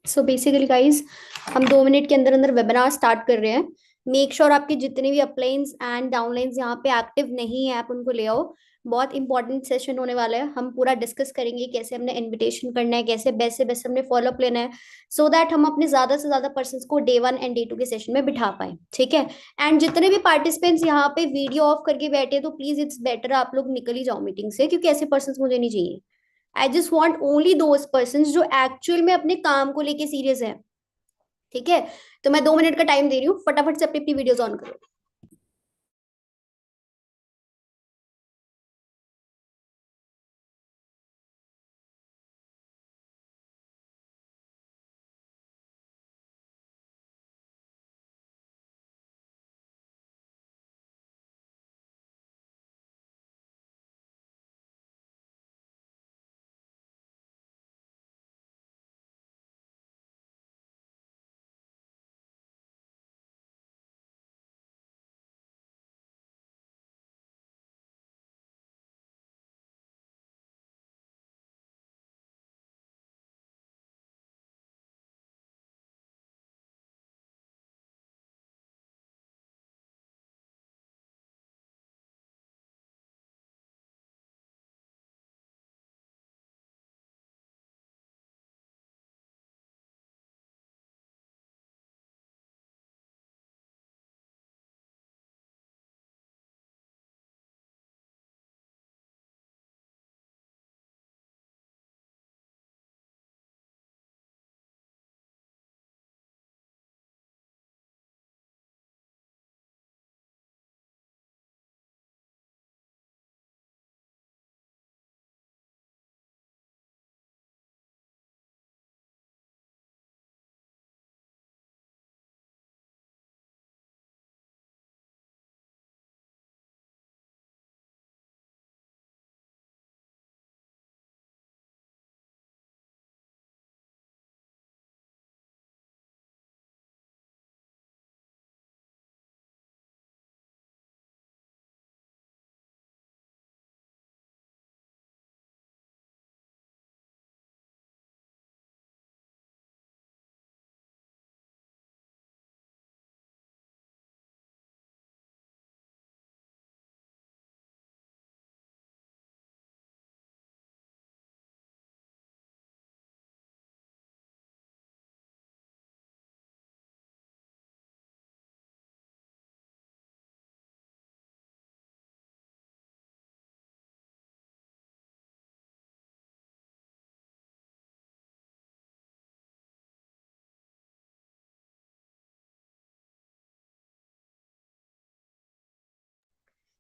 So basically guys, हम 2 minute के अंदर अंदर वेबिनार स्टार्ट कर रहे हैं। मेक श्योर आपके जितने भी अपलाइंस एंड डाउनलाइंस यहाँ पे एक्टिव नहीं है, आप उनको ले आओ। बहुत इंपॉर्टेंट सेशन होने वाला है। हम पूरा डिस्कस करेंगे कैसे हमने इनविटेशन करना है, कैसे बेस्ट से बेस्ट हमने फॉलोअप लेना है, सो दैट हम अपने ज्यादा से ज्यादा पर्सन को डे 1 एंड डे 2 के सेशन में बिठा पाए। ठीक है। एंड जितने भी पार्टिसिपेंट्स यहाँ पे वीडियो ऑफ करके बैठे, तो प्लीज इट्स बेटर आप लोग निकल ही जाओ मीटिंग से, क्योंकि ऐसे पर्सन मुझे नहीं चाहिए। I just want only those person जो एक्चुअल में अपने काम को लेके सीरियस है। ठीक है। तो मैं 2 मिनट का टाइम दे रही हूँ, फटाफट से अपनी अपनी वीडियोस ऑन करो।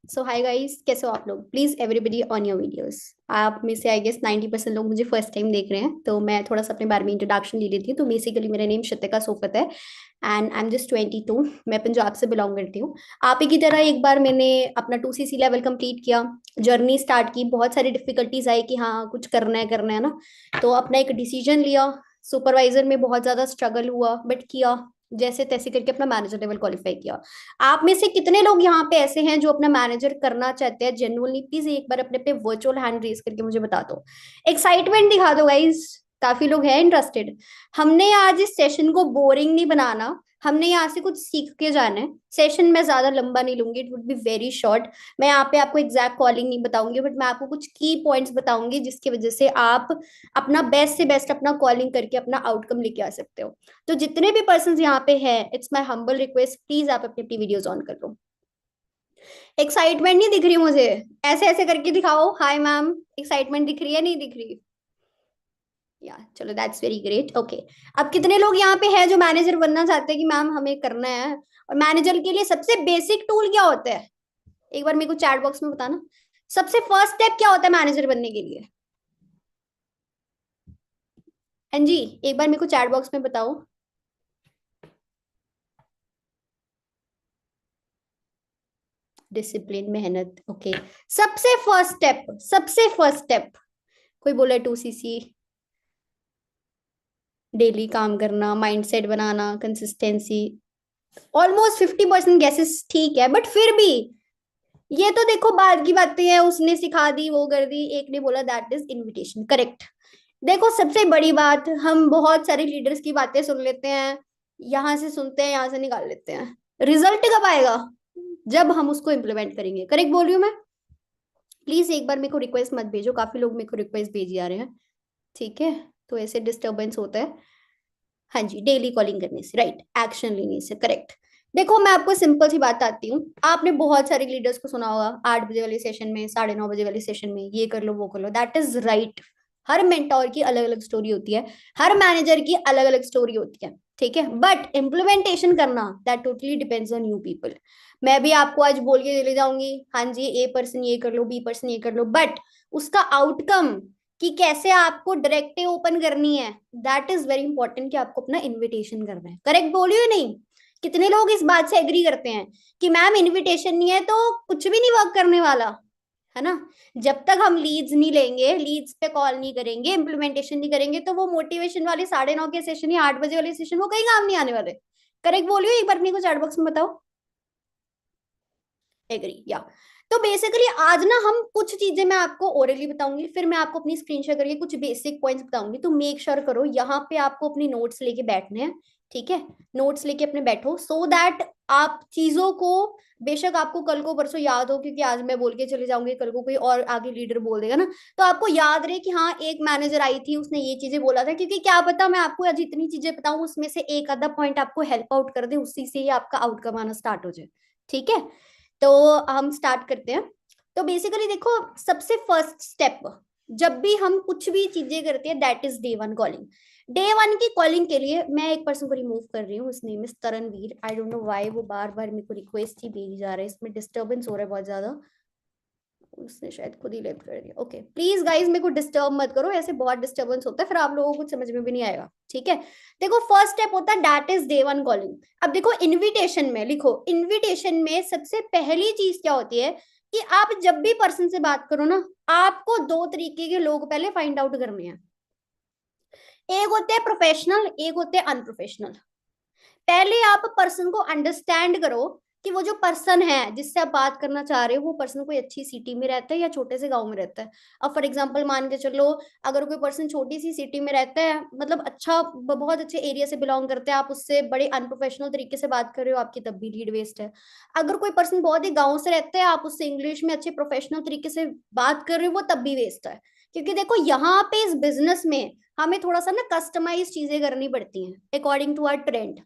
सो हाय गाइस, कैसे हो आप लोग? Please everybody on your videos. आप में से आई गेस 90% लोग मुझे फर्स्ट टाइम देख रहे हैं, तो मैं थोड़ा सा अपने बारे में इंट्रोडक्शन ले लेती हूँ। तो बेसिकली मेरा नेम शितिका सोफत है एंड आई एम जस्ट 22। मैं पंजाब से बिलोंग करती हूँ। आप ही की तरह एक बार मैंने अपना 2CC लेवल कंप्लीट किया, जर्नी स्टार्ट की। बहुत सारी डिफिकल्टीज आई कि हाँ कुछ करना है ना। तो अपना एक डिसीजन लिया। सुपरवाइजर में बहुत ज्यादा स्ट्रगल हुआ, बट किया जैसे तैसे करके अपना मैनेजर लेवल क्वालिफाई किया। आप में से कितने लोग यहाँ पे ऐसे हैं जो अपना मैनेजर करना चाहते हैं जेन्युइनली? प्लीज एक बार अपने पे वर्चुअल हैंड रेज करके मुझे बता दो, एक्साइटमेंट दिखा दो गाइस। काफी लोग हैं इंटरेस्टेड। हमने आज इस सेशन को बोरिंग नहीं बनाना, हमने यहाँ से कुछ सीख के जाना है। सेशन मैं ज्यादा लंबा नहीं लूंगी, it would be very short. मैं यहाँ पे आपको एग्जैक्ट कॉलिंग नहीं बताऊंगी, बट मैं आपको कुछ की पॉइंट्स बताऊंगी जिसकी वजह से आप अपना बेस्ट से बेस्ट अपना कॉलिंग करके अपना आउटकम लेके आ सकते हो। तो जितने भी पर्सन यहाँ पे हैं, it's my humble request, please आप अपनी अपनी वीडियोज ऑन कर लो। एक्साइटमेंट नहीं दिख रही मुझे? ऐसे ऐसे करके दिखाओ, हाय मैम, एक्साइटमेंट दिख रही है नहीं दिख रही? या चलो, दैट्स वेरी ग्रेट। ओके। अब कितने लोग यहाँ पे हैं जो मैनेजर बनना चाहते हैं कि मैम हमें करना है? और मैनेजर के लिए सबसे बेसिक टूल क्या होता है? एक बार मेरे को चैट बॉक्स में बताना, सबसे फर्स्ट स्टेप क्या होता है मैनेजर बनने के लिए? हाँ जी, एक बार मेरे को चैट बॉक्स में बताओ। डिसिप्लिन, मेहनत। ओके। सबसे फर्स्ट स्टेप कोई बोले 2CC, डेली काम करना, माइंडसेट बनाना, कंसिस्टेंसी। ऑलमोस्ट 50% गैसेस ठीक है, बट फिर भी ये तो देखो बाद की बातें हैं, उसने सिखा दी वो कर दी। एक ने बोला दैट इज इनविटेशन, करेक्ट। देखो सबसे बड़ी बात, हम बहुत सारे लीडर्स की बातें सुन लेते हैं, यहाँ से सुनते हैं यहाँ से निकाल लेते हैं। रिजल्ट कब आएगा? जब हम उसको इम्प्लीमेंट करेंगे। करेक्ट बोल रही हूँ मैं? प्लीज एक बार मेरे को रिक्वेस्ट मत भेजो, काफी लोग मेरे को रिक्वेस्ट भेज जा रहे हैं। ठीक है, तो ऐसे डिस्टरबेंस होता है। हाँ जी, डेली कॉलिंग करने से, राइट, एक्शन लेने से, करेक्ट। देखो मैं आपको सिंपल सी बात आती हूँ, आपने बहुत सारे लीडर्स को सुना होगा 8 बजे वाले सेशन में, 9:30 बजे वाले सेशन में, ये कर लो वो कर लो, दैट इज राइट। हर मेंटोर की अलग अलग स्टोरी होती है, हर मैनेजर की अलग अलग स्टोरी होती है, ठीक है, बट इम्प्लीमेंटेशन करना that totally depends on you people. मैं भी आपको आज बोल के चले जाऊंगी, हाँ जी ए पर्सन ये कर लो, बी पर्सन ये कर लो, बट उसका आउटकम कि कैसे आपको डायरेक्टिव ओपन करनी है, दैट इज वेरी इंपॉर्टेंट, कि आपको अपना इनविटेशन करना है। करेक्ट बोलियो नहीं? कितने लोग इस बात से एग्री करते हैं कि मैम इनविटेशन नहीं है तो कुछ भी नहीं वर्क करने वाला, है ना? जब तक हम लीड्स नहीं लेंगे, लीड्स पे कॉल नहीं करेंगे, इम्प्लीमेंटेशन नहीं करेंगे, तो वो मोटिवेशन वाले 9:30 के सेशन या 8 बजे वाले सेशन वो कहीं काम नहीं आने वाले। करेक्ट बोलियो? एक बार अपने को चैट बॉक्स में बताओ। एग्री या? तो बेसिकली आज ना हम कुछ चीजें मैं आपको ओरली बताऊंगी, फिर मैं आपको अपनी स्क्रीन शेयर करके कुछ बेसिक पॉइंट्स बताऊंगी, तो मेक श्योर करो यहाँ पे आपको अपनी नोट्स लेके बैठने हैं। ठीक है, नोट्स लेके अपने बैठो, सो दैट आप चीजों को, बेशक आपको कल को परसों याद हो, क्योंकि आज मैं बोल के चले जाऊंगी, कल को कोई और आगे लीडर बोल देगा ना, तो आपको याद रहे कि हाँ एक मैनेजर आई थी उसने ये चीजें बोला था, क्योंकि क्या पता मैं आपको आज इतनी चीजें बताऊं उसमें से एक आधा पॉइंट आपको हेल्प आउट कर दे, उसी से ही आपका आउटकम आना स्टार्ट हो जाए। ठीक है, तो हम स्टार्ट करते हैं। तो बेसिकली देखो, सबसे फर्स्ट स्टेप, जब भी हम कुछ भी चीजें करते हैं, that is day one calling. Day one की कॉलिंग के लिए मैं एक पर्सन को रिमूव कर रही हूँ, उस name is Taranveer. I don't know why वो बार बार मेरे को रिक्वेस्ट ही भेजी जा रहा है, इसमें डिस्टर्बेंस हो रहा है बहुत ज्यादा। उसने शायद खुद ही लेफ्ट कर दिया। ओके प्लीज गाइज मेरे को डिस्टर्ब मत करो, ऐसे बहुत डिस्टर्बेंस होता है, फिर आप लोगों को कुछ समझ में भी नहीं आएगा। ठीक है, देखो फर्स्ट स्टेप होता है that is day one calling. अब देखो इनविटेशन में लिखो, इनविटेशन में सबसे पहली चीज क्या होती है कि आप जब भी पर्सन से बात करो ना, आपको दो तरीके के लोग पहले फाइंड आउट करने हैं। एक होते हैं प्रोफेशनल, एक होते हैं अनप्रोफेशनल। पहले आप पर्सन को अंडरस्टैंड करो कि वो जो पर्सन है जिससे आप बात करना चाह रहे हो, वो पर्सन कोई अच्छी सिटी में रहता है या छोटे से गांव में रहता है। अब फॉर एग्जांपल मान के चलो, अगर कोई पर्सन छोटी सी सिटी में रहता है, मतलब अच्छा बहुत अच्छे एरिया से बिलोंग करते हैं, आप उससे बड़े अनप्रोफेशनल तरीके से बात कर रहे हो, आपकी तब भी लीड वेस्ट है। अगर कोई पर्सन बहुत ही गाँव से रहता है, आप उससे इंग्लिश में अच्छे प्रोफेशनल तरीके से बात कर रहे हो, वो तब भी वेस्ट है। क्योंकि देखो यहाँ पे इस बिजनेस में हमें थोड़ा सा ना कस्टमाइज चीजें करनी पड़ती हैं according to our trend.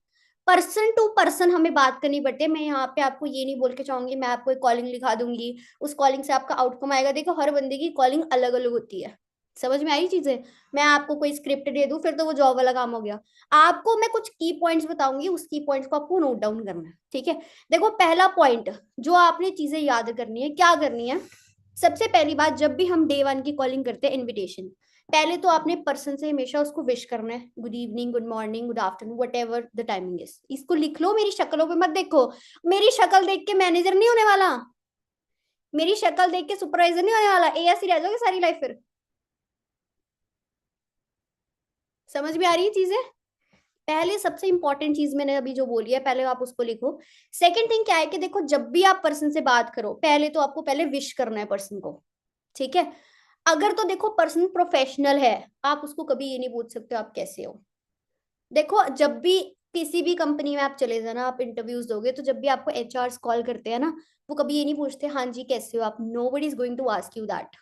Person to person हमें बात करनी पड़ती है। मैं यहाँ पे आपको ये नहीं बोल के चाहूंगी मैं आपको एक कॉलिंग लिखा दूंगी, उस कॉलिंग से आपका आउटकम आएगा। देखो हर बंदे की कॉलिंग अलग अलग होती है। समझ में आई चीजें? मैं आपको कोई स्क्रिप्ट दे दूं फिर तो वो जॉब वाला काम हो गया। आपको मैं कुछ की पॉइंट्स बताऊंगी, उस की पॉइंट्स को आपको नोट डाउन करना है। ठीक है, देखो पहला पॉइंट जो आपने चीजें याद करनी है, क्या करनी है, सबसे पहली बात, जब भी हम डे वन की कॉलिंग करते हैं इनविटेशन, पहले तो आपने पर्सन से हमेशा उसको विश करना है, good evening, good morning, good afternoon, what ever the timing is. इसको लिख लो, मेरी शक्लों पे मत देखो। मेरी शक्ल देख के मैनेजर नहीं होने वाला, मेरी शक्ल देख के सुपरवाइजर नहीं होने वाला, एएससी रह जाओगे सारी लाइफ फिर। समझ में आ रही है चीजें? पहले सबसे इंपॉर्टेंट चीज मैंने अभी जो बोली है, पहले आप उसको लिखो। सेकंड थिंग क्या है कि देखो जब भी आप पर्सन से बात करो, पहले तो आपको पहले विश करना है पर्सन को। ठीक है, अगर तो देखो पर्सन प्रोफेशनल है, आप उसको कभी ये नहीं पूछ सकते आप कैसे हो। देखो जब भी किसी भी कंपनी में आप चले जाना, आप इंटरव्यूज दोगे, तो जब भी आपको एचआर कॉल करते हैं ना, वो कभी ये नहीं पूछते हाँ जी कैसे हो आप। Nobody is going to ask you that.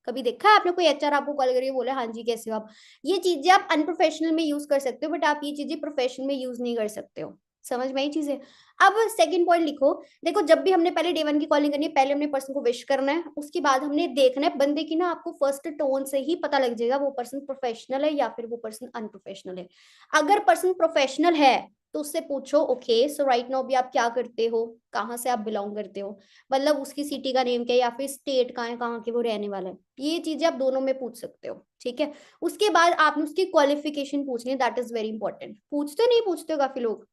कभी देखा है आपने कोई एचआर आपको कॉल करके बोले हाँ जी कैसे हो आप? ये चीजें आप अनप्रोफेशनल में यूज कर सकते हो, बट आप ये चीजें प्रोफेशनल में यूज नहीं कर सकते हो। समझ में आई चीजें? अब सेकंड पॉइंट लिखो। देखो जब भी हमने पहले डे वन की कॉलिंग करनी है, पहले हमने पर्सन को विश करना है, उसके बाद हमने देखना है बंदे की ना, आपको फर्स्ट टोन से ही पता लग जाएगा वो पर्सन प्रोफेशनल है या फिर वो पर्सन अनप्रोफेशनल है। अगर पर्सन प्रोफेशनल है तो उससे पूछो ओके सो राइट नाउ भी आप क्या करते हो, कहाँ से आप बिलोंग करते हो, मतलब उसकी सिटी का नेम क्या है या फिर स्टेट कहाँ है, कहाँ के वो रहने वाला है। ये चीजें आप दोनों में पूछ सकते हो। ठीक है, उसके बाद आपने उसकी क्वालिफिकेशन पूछनी है, दैट इज वेरी इंपॉर्टेंट। पूछते नहीं पूछते हो काफी लोग?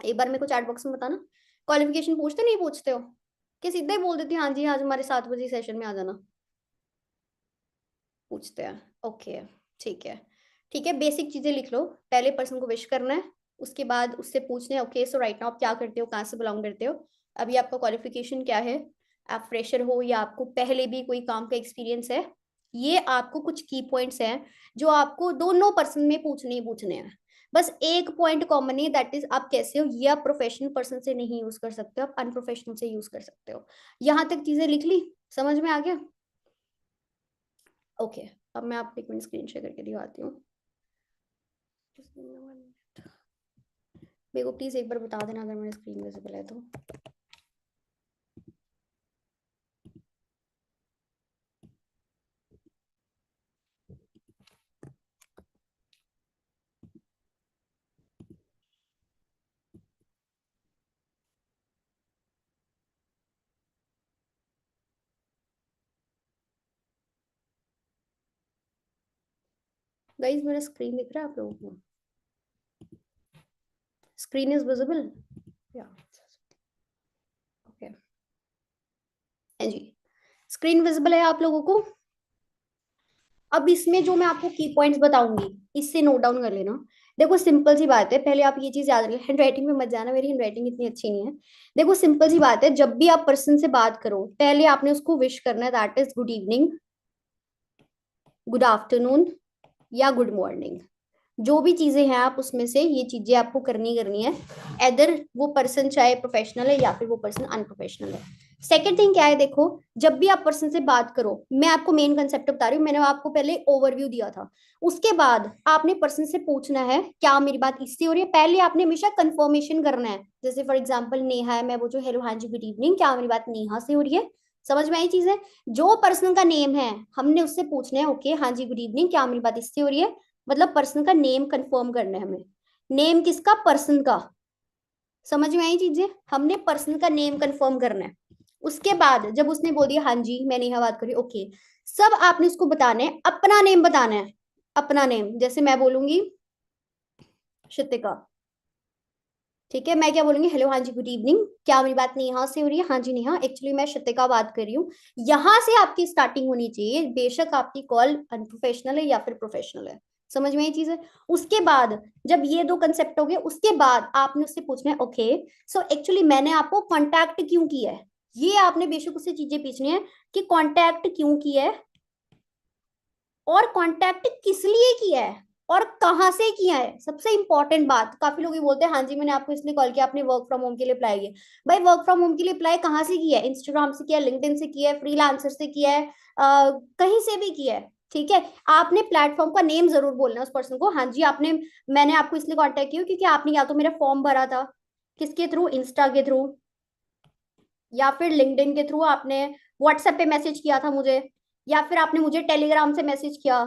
एक बार मेरे को चैट बॉक्स में बताना, क्वालिफिकेशन पूछते नहीं पूछते हो? कि सीधे ही बोल देती हाँ जी आज हमारे 7 बजे सेशन में आ जाना? पूछते हैं। ओके ठीक है, ठीक है, बेसिक चीजें लिख लो। पहले पर्सन को विश करना है, उसके बाद उससे पूछना है ओके सो राइट नाउ आप क्या करते हो, कहाँ से बिलोंग करते हो, अभी आपका क्वालिफिकेशन क्या है, आप फ्रेशर हो या आपको पहले भी कोई काम का एक्सपीरियंस है, ये आपको कुछ की पॉइंट्स हैं जो आपको दोनों पर्सन में पूछने ही पूछने हैं। बस एक पॉइंट कॉमन है, दैट इज आप कैसे हो। ये आप प्रोफेशनल पर्सन से नहीं यूज कर सकते हो, आप अनप्रोफेशनल से यूज कर सकते हो। यहाँ तक चीजें लिख ली, समझ में आ गया? ओके, अब मैं आपको 1 मिनट स्क्रीन शेयर करके दिखाती हूँ। मेरे को प्लीज एक बार बता देना अगर मेरी स्क्रीन विजिबल है तो। गाइस मेरा स्क्रीन दिख रहा है आप लोगों को? Screen is visible? या ओके, जी, स्क्रीन विजिबल है आप लोगों को? अब इसमें जो मैं आपको की पॉइंट्स बताऊंगी, इससे नोट डाउन कर लेना। देखो सिंपल सी बात है, पहले आप ये चीज याद रखिए, हैंड राइटिंग में मत जाना, मेरी हैंड राइटिंग इतनी अच्छी नहीं है। देखो सिंपल सी बात है, जब भी आप पर्सन से बात करो पहले आपने उसको विश करना है, that is good evening, good afternoon या गुड मॉर्निंग। जो भी चीजें हैं आप उसमें से ये चीजें आपको करनी करनी है, एदर वो पर्सन चाहे प्रोफेशनल है या फिर वो पर्सन अनप्रोफेशनल है। सेकंड थिंग क्या है, देखो जब भी आप पर्सन से बात करो, मैं आपको मेन कंसेप्ट बता रही हूँ, मैंने आपको पहले ओवरव्यू दिया था। उसके बाद आपने पर्सन से पूछना है क्या मेरी बात इससे हो रही है, पहले आपने हमेशा कंफर्मेशन करना है। जैसे फॉर एग्जाम्पल नेहा है, मैं बोलूँ हेलो हाँ जी गुड इवनिंग, क्या मेरी बात नेहा से हो रही है? समझ में आई चीजें? जो पर्सन का नेम है हमने उससे पूछना है, ओके हाँ जी गुड इवनिंग, क्या मेरी बात इससे हो रही है? मतलब पर्सन का नेम कंफर्म करना है हमें। नेम किसका? पर्सन का। समझ में आई चीजें? हमने पर्सन का नेम कंफर्म करना है। उसके बाद जब उसने बोल दिया हाँ जी मैं नेहा बात कर रही हूँ, ओके, सब आपने उसको बताना है, अपना नेम बताना है। अपना नेम, जैसे मैं बोलूंगी शितिका, ठीक है, मैं क्या बोलूंगी, हेलो हाँ जी गुड इवनिंग, क्या मेरी बात नेहा से हो रही है? हाँ जी नेहा, एक्चुअली मैं शितिका बात कर रही हूँ। यहां से आपकी स्टार्टिंग होनी चाहिए, बेशक आपकी कॉल अनप्रोफेशनल है या फिर प्रोफेशनल है। समझ में ये चीज है? उसके बाद जब ये दो कंसेप्ट हो गए, उसके बाद आपने उससे पूछना है, ओके सो एक्चुअली मैंने आपको कांटेक्ट क्यों किया है। ये आपने बेशक उससे चीजें पूछनी है कि कांटेक्ट क्यों किया है, और कांटेक्ट किस लिए किया है, और कहां से किया है। सबसे इंपॉर्टेंट बात, काफी लोग ये बोलते हैं हाँ जी मैंने आपको इसलिए कॉल किया, आपने वर्क फ्रॉम होम के लिए अप्लाई किया। भाई वर्क फ्रॉम होम के लिए अप्लाई कहाँ से किया है? इंस्टाग्राम से किया है, लिंक्डइन से किया है, फ्रीलांसर से किया है, कहीं से भी किया है, ठीक है। आपने प्लेटफॉर्म का नेम जरूर बोलना है उस पर्सन को, हाँ जी आपने, मैंने आपको इसलिए कॉन्टेक्ट किया क्योंकि आपने या तो मेरा फॉर्म भरा था, किसके थ्रू, इंस्टा के थ्रू, या फिर लिंक्डइन के थ्रू आपने व्हाट्सएप पे मैसेज किया था मुझे, या फिर आपने मुझे टेलीग्राम से मैसेज किया,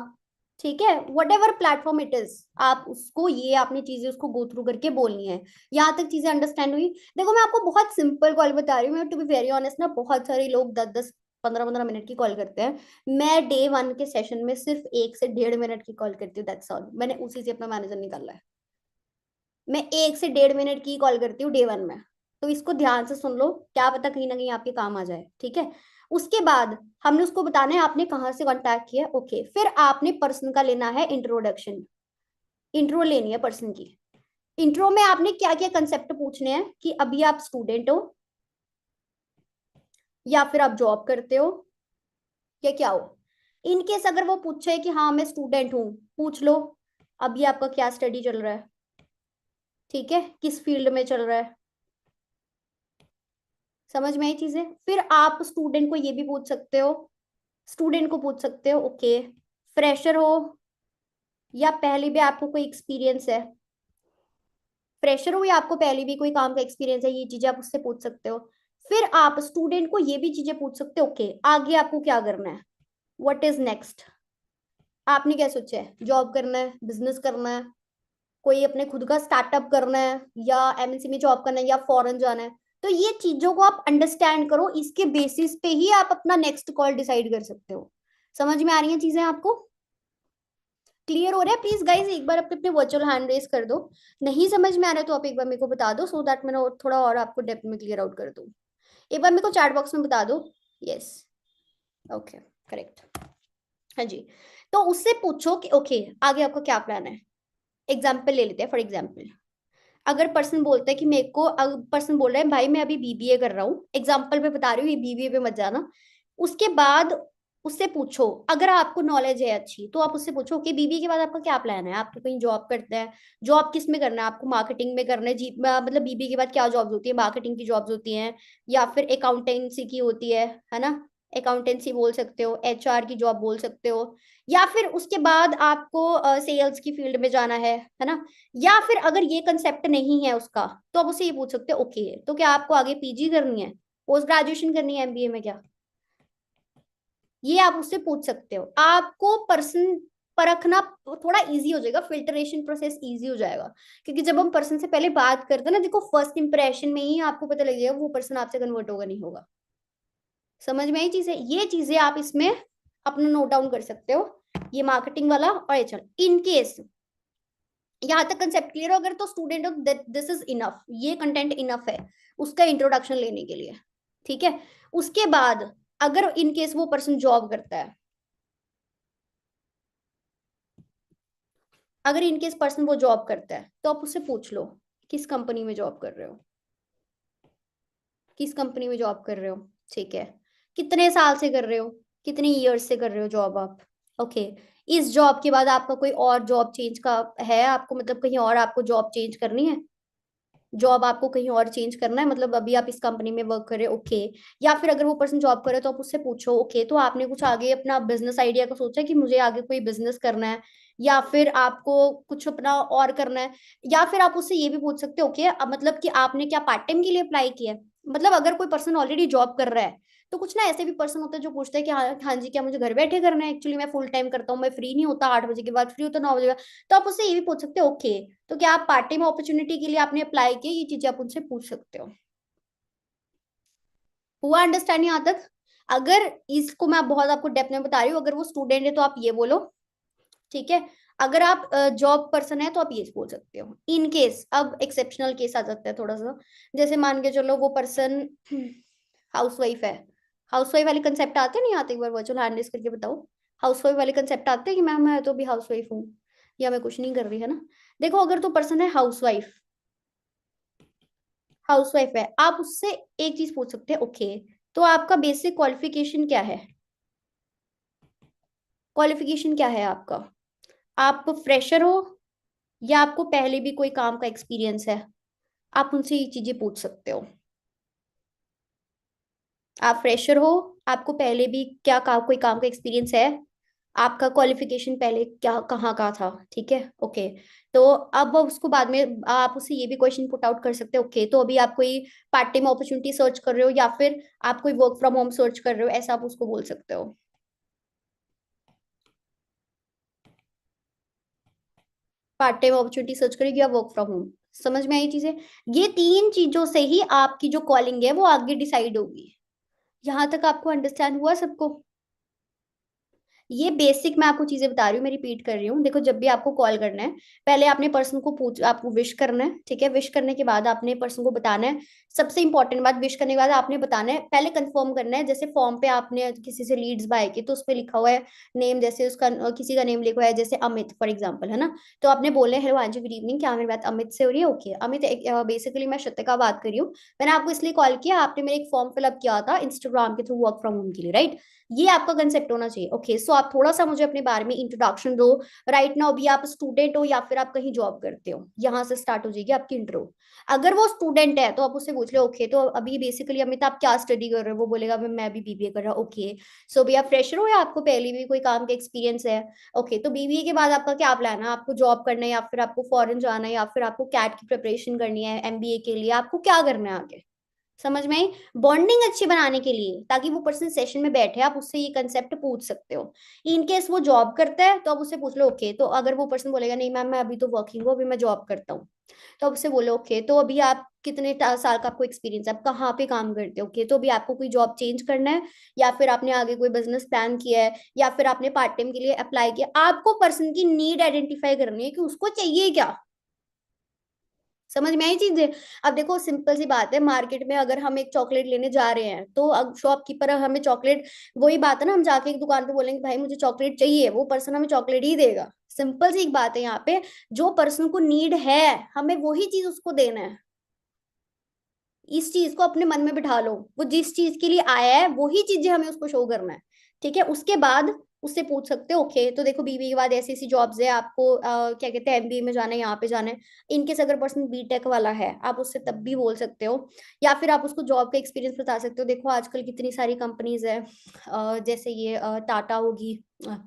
ठीक है, what ever platform it is, आप उसको ये आपने चीजें उसको गो थ्रू करके बोलनी है। यहाँ तक चीजें अंडरस्टैंड हुई? देखो मैं आपको बहुत सिंपल कॉल बता रही हूँ, मैं टू बी वेरी ऑनेस्ट ना, बहुत सारे लोग 10-10 15-15 मिनट की कॉल करते हैं। मैं डे 1 के सेशन में सिर्फ 1 से 1.5 मिनट की कॉल करती हूँ, दैट्स ऑल। मैंने उसी से अपना मैनेजर निकाला है। मैं 1 से 1.5 मिनट की कॉल करती हूँ डे 1 में। तो इसको ध्यान से सुन लो, क्या पता कहीं ना कहीं आपके काम आ जाए, ठीक है। उसके बाद हमने उसको बताना है आपने कहाँ से कांटेक्ट किया, ओके, फिर आपने पर्सन का लेना है इंट्रोडक्शन, इंट्रो लेनी है पर्सन की। इंट्रो में आपने क्या क्या कंसेप्ट पूछने हैं कि अभी आप स्टूडेंट हो, या फिर आप जॉब करते हो, या क्या हो। इनकेस अगर वो पूछे कि हाँ मैं स्टूडेंट हूँ, पूछ लो अभी आपका क्या स्टडी चल रहा है, ठीक है, किस फील्ड में चल रहा है। समझ में आई चीजें? फिर आप स्टूडेंट को ये भी पूछ सकते हो, स्टूडेंट को पूछ सकते हो, ओके फ्रेशर हो या पहले भी आपको कोई एक्सपीरियंस है, फ्रेशर हो या आपको पहले भी कोई काम का एक्सपीरियंस है, ये चीजें आप उससे पूछ सकते हो। फिर आप स्टूडेंट को ये भी चीजें पूछ सकते हो, ओके आगे आपको क्या करना है, व्हाट इज नेक्स्ट, आपने क्या सोचा है, जॉब करना है, बिजनेस करना है, कोई अपने खुद का स्टार्टअप करना है, या एमएनसी में जॉब करना है, या फॉरेन जाना है। तो ये चीजों को आप अंडरस्टैंड करो, इसके बेसिस पे ही आप अपना नेक्स्ट कॉल डिसाइड कर सकते हो। समझ में आ रही हैं चीजें आपको? क्लियर हो रहा है? प्लीज गाइज एक बार अपने अपने वर्चुअल हैंड रेस कर दो। नहीं समझ में आ रहा है तो आप एक बार मेरे को बता दो, सो दैट मैं थोड़ा और आपको डेप्थ में क्लियर आउट कर दूं। एक बार मेरे को चैट बॉक्स में बता दो। यस, ओके, करेक्ट, हाँ जी। तो उससे पूछो कि ओके आगे आपका क्या प्लान है। एग्जाम्पल ले लेते हैं, फॉर एग्जाम्पल अगर पर्सन बोलता है कि मेरे को, अगर पर्सन बोल रहा है भाई मैं अभी बीबीए कर रहा हूँ, एग्जाम्पल पे बता रही हूँ, ये बीबीए पे मत जाना। उसके बाद उससे पूछो, अगर आपको नॉलेज है अच्छी तो आप उससे पूछो कि बीबीए के बाद आपका क्या प्लान है, आप तो कहीं जॉब करते हैं, जॉब किस में करना है आपको, मार्केटिंग में करना है जी, मतलब बीबीए के बाद क्या जॉब्स होती है, मार्केटिंग की जॉब्स होती हैं या फिर अकाउंटेंसी की होती है ना, अकाउंटेंसी बोल सकते हो, एचआर की जॉब बोल सकते हो, या फिर उसके बाद आपको सेल्स की फील्ड में जाना है ना, या फिर अगर ये कंसेप्ट नहीं है उसका तो आप उससे ये पूछ सकते हो ओके तो क्या आपको आगे पीजी करनी है, पोस्ट ग्रेजुएशन करनी है एमबीए में क्या, ये आप उससे पूछ सकते हो। आपको पर्सन परखना थोड़ा इजी हो जाएगा, फिल्टरेशन प्रोसेस इजी हो जाएगा, क्योंकि जब हम पर्सन से पहले बात करते हैं ना, देखो फर्स्ट इंप्रेशन में ही आपको पता लग जाएगा वो पर्सन आपसे कन्वर्ट होगा नहीं होगा। समझ में आई चीजें, ये चीजें आप इसमें अपना नोट डाउन कर सकते हो, ये मार्केटिंग वाला और एचआर। इन केस यहाँ तक कंसेप्ट क्लियर हो अगर, तो student of this is enough, ये कंटेंट इनफ है उसका इंट्रोडक्शन लेने के लिए, ठीक है। उसके बाद अगर इन केस वो पर्सन जॉब करता है, अगर इनकेस पर्सन वो जॉब करता है तो आप उससे पूछ लो किस कंपनी में जॉब कर रहे हो, किस कंपनी में जॉब कर रहे हो, ठीक है, कितने साल से कर रहे हो, कितने ईयर्स से कर रहे हो जॉब आप, ओके। इस जॉब के बाद आपका कोई और जॉब चेंज का है आपको, मतलब कहीं और आपको जॉब चेंज करनी है, जॉब आपको कहीं और चेंज करना है, मतलब अभी आप इस कंपनी में वर्क कर रहे हो, ओके। या फिर अगर वो पर्सन जॉब करे तो आप उससे पूछो ओके तो आपने कुछ आगे अपना बिजनेस आइडिया का सोचा कि मुझे आगे कोई बिजनेस करना है, या फिर आपको कुछ अपना और करना है, या फिर आप उससे ये भी पूछ सकते हो ओके मतलब कि आपने क्या पार्ट टाइम के लिए अप्लाई किया है, मतलब अगर कोई पर्सन ऑलरेडी जॉब कर रहा है तो कुछ ना ऐसे भी पर्सन होते हैं जो पूछते हैं कि हाँ हाँ जी क्या मुझे घर बैठे करना है, एक्चुअली मैं फुल टाइम करता हूँ, मैं फ्री नहीं होता 8 बजे के बाद, फ्री होता 9 बजे के बाद, तो आप उससे ये भी पूछ सकते हो ओके तो क्या आप पार्ट टाइम अपॉर्चुनिटी के लिए आपने अप्लाई किया, ये चीजें आप उनसे पूछ सकते हो। हुआ अंडरस्टैंड यहाँ तक। अगर इसको मैं बहुत आपको डेप्थ में बता रही हूँ, अगर वो स्टूडेंट है तो आप ये बोलो, ठीक है। अगर आप जॉब पर्सन है तो आप ये बोल सकते हो। इन केस अब एक्सेप्शनल केस आ जाता है थोड़ा सा, जैसे मान के चलो वो पर्सन हाउस वाइफ है, हाउस वाइफ वाले कंसेप्ट आते नहीं आते, एक बार वर्चुअल हैंड रेस करके बताओ, हाउस वाइफ वाले कंसेप्ट आते हैं कि मैम मैं तो भी हाउस वाइफ हूँ या मैं कुछ नहीं कर रही है ना। देखो अगर तो पर्सन है हाउस वाइफ, हाउस वाइफ है, आप उससे एक चीज पूछ सकते हैं ओके तो आपका बेसिक क्वालिफिकेशन क्या है, क्वालिफिकेशन क्या है आपका, आप फ्रेशर हो या आपको पहले भी कोई काम का एक्सपीरियंस है, आप उनसे ये चीजें पूछ सकते हो। आप फ्रेशर हो, आपको पहले भी कोई काम का एक्सपीरियंस है, आपका क्वालिफिकेशन पहले क्या कहाँ का था, ठीक है ओके। तो अब उसको बाद में आप उससे ये भी क्वेश्चन पुट आउट कर सकते हो ओके तो अभी आप कोई पार्ट टाइम अपॉर्चुनिटी सर्च कर रहे हो या फिर आप कोई वर्क फ्रॉम होम सर्च कर रहे हो, ऐसा आप उसको बोल सकते हो। पार्ट टाइम अपॉर्चुनिटी सर्च करेगी या वर्क फ्रॉम होम, समझ में आई चीजें। ये तीन चीजों से ही आपकी जो कॉलिंग है वो आगे डिसाइड होगी। यहाँ तक आपको अंडरस्टैंड हुआ सबको। ये बेसिक मैं आपको चीजें बता रही हूँ, मैं रिपीट कर रही हूँ। देखो जब भी आपको कॉल करना है, पहले आपने पर्सन को पूछ, आपको विश करना है, ठीक है। विश करने के बाद आपने पर्सन को बताना है, सबसे इंपॉर्टेंट बात, विश करने के बाद आपने बताना है, पहले कंफर्म करना है, जैसे फॉर्म पे आपने किसी से लीड्स बाय की तो उस पर लिखा हुआ है नेम, जैसे उसका किसी का नेम लिखा हुआ है जैसे अमित फॉर एग्जाम्पल, है ना। तो आपने बोले हेलो हाँ जी गुड इवनिंग, क्या मेरी बात अमित से हो रही है, ओके अमित बेसिकली मैं श्रुतिका बात कर रही हूँ, मैंने आपको इसलिए कॉल किया, आपने मेरे एक फॉर्म फिलअप किया था इंस्टाग्राम के थ्रू वर्क फ्रॉम होम के लिए, राइट। ये आपका कंसेप्ट होना चाहिए, ओके। सो आप थोड़ा सा मुझे अपने बारे में इंट्रोडक्शन दो, राइट नाउ अभी आप स्टूडेंट हो या फिर आप कहीं जॉब करते हो, यहाँ से स्टार्ट हो जाएगी आपकी इंट्रो। अगर वो स्टूडेंट है तो आप उससे पूछ लो ओके तो अभी बेसिकली अमित आप क्या स्टडी कर रहे हो, वो बोलेगा मैं भी बीबीए कर रहा हूँ, ओके। सो भैया फ्रेशर हो या आपको पहले भी कोई काम का एक्सपीरियंस है, ओके। तो बीबीए के बाद आपका क्या प्लान है, आपको जॉब करना है या फिर आपको फॉरेन जाना है या फिर आपको कैट की प्रिपरेशन करनी है एमबीए के लिए, आपको क्या करना है आगे। समझ में आई। बॉन्डिंग अच्छी बनाने के लिए ताकि वो पर्सन सेशन में बैठे आप उससे ये कंसेप्ट पूछ सकते हो। इन केस वो जॉब करता है तो आप उससे पूछ लो ओके तो अगर वो पर्सन बोलेगा नहीं मैम मैं अभी तो वर्किंग हूँ, अभी मैं जॉब करता हूँ, तो आप उससे बोलो ओके तो अभी आप कितने साल का आपको एक्सपीरियंस है, आप कहाँ पे काम करते हो, ओके तो अभी आपको कोई जॉब चेंज करना है या फिर आपने आगे कोई बिजनेस प्लान किया है या फिर आपने पार्ट टाइम के लिए अप्लाई किया, आपको पर्सन की नीड आइडेंटिफाई करनी है कि उसको चाहिए क्या। समझ में आई चीजें। अब देखो सिंपल सी बात है, मार्केट में अगर हम एक चॉकलेट लेने जा रहे हैं तो अब शॉपकीपर हमें चॉकलेट, वही बात है ना, हम जाके एक दुकान पे बोलेंगे भाई मुझे चॉकलेट चाहिए, वो पर्सन हमें चॉकलेट ही देगा। सिंपल सी एक बात है यहाँ पे, जो पर्सन को नीड है हमें वही चीज उसको देना है। इस चीज को अपने मन में बिठा लो, वो जिस चीज के लिए आया है वही चीजें हमें उसको शो करना है। ठीक है, उसके बाद उससे पूछ सकते हो ओके तो देखो बीबी के बाद ऐसी ऐसी जॉब्स है, आपको क्या कहते हैं एमबीए में जाना है, यहाँ पे जाना है। इनकेस अगर पर्सन बीटेक वाला है आप उससे तब भी बोल सकते हो, या फिर आप उसको जॉब का एक्सपीरियंस बता सकते हो। देखो आजकल कितनी सारी कंपनीज है, जैसे ये टाटा होगी,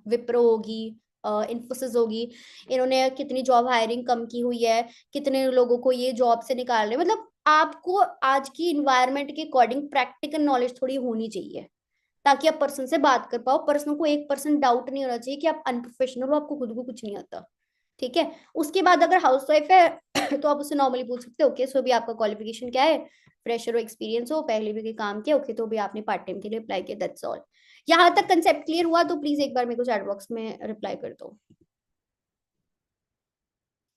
विप्रो होगी, इन्फोसिस होगी, इन्होंने कितनी जॉब हायरिंग कम की हुई है, कितने लोगों को ये जॉब से निकाल रहे हैं। मतलब आपको आज की इन्वायरमेंट के अकॉर्डिंग प्रैक्टिकल नॉलेज थोड़ी होनी चाहिए, ताकि आप पर्सन से बात कर पाओ, पर्सन को 1% डाउट नहीं होना चाहिए कि आप अनप्रोफेशनल हो, आपको खुद को कुछ नहीं आता। ठीक है, उसके बाद अगर हाउस वाइफ है तो आप उससे नॉर्मली पूछ सकते हो ओके सो भी आपका क्वालिफिकेशन क्या है, फ्रेशर हो, एक्सपीरियंस हो, पहले भी कोई काम किया, ओके तो भी आपने पार्ट टाइम के लिए अप्लाई किया, दैट्स ऑल। यहाँ तक कंसेप्ट क्लियर हुआ तो प्लीज एक बार मेरे को चैट बॉक्स में रिप्लाई कर दो।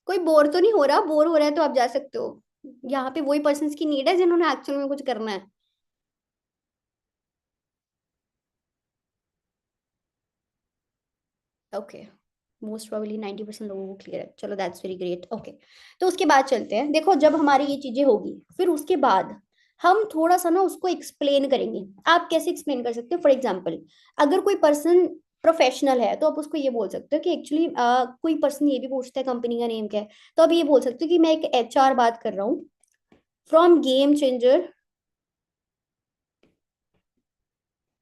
कोई बोर तो नहीं हो रहा? बोर हो रहा है तो आप जा सकते हो, यहाँ पे वही पर्सन की नीड है जिन्होंने एक्चुअल में कुछ करना है। ओके, मोस्ट प्रोबेबली 90% लोगों को क्लियर है, चलो दैट्स वेरी ग्रेट। ओके, तो उसके बाद चलते हैं। देखो जब हमारी ये चीजें होगी फिर उसके बाद हम थोड़ा सा ना उसको एक्सप्लेन करेंगे। आप कैसे एक्सप्लेन कर सकते हो? फॉर एग्जाम्पल, अगर कोई पर्सन प्रोफेशनल है तो आप उसको ये बोल सकते हो कि एक्चुअली कोई पर्सन ये भी पूछता है कंपनी का नेम क्या है, तो आप ये बोल सकते हो कि मैं एक एचआर बात कर रहा हूँ फ्रॉम गेम चेंजर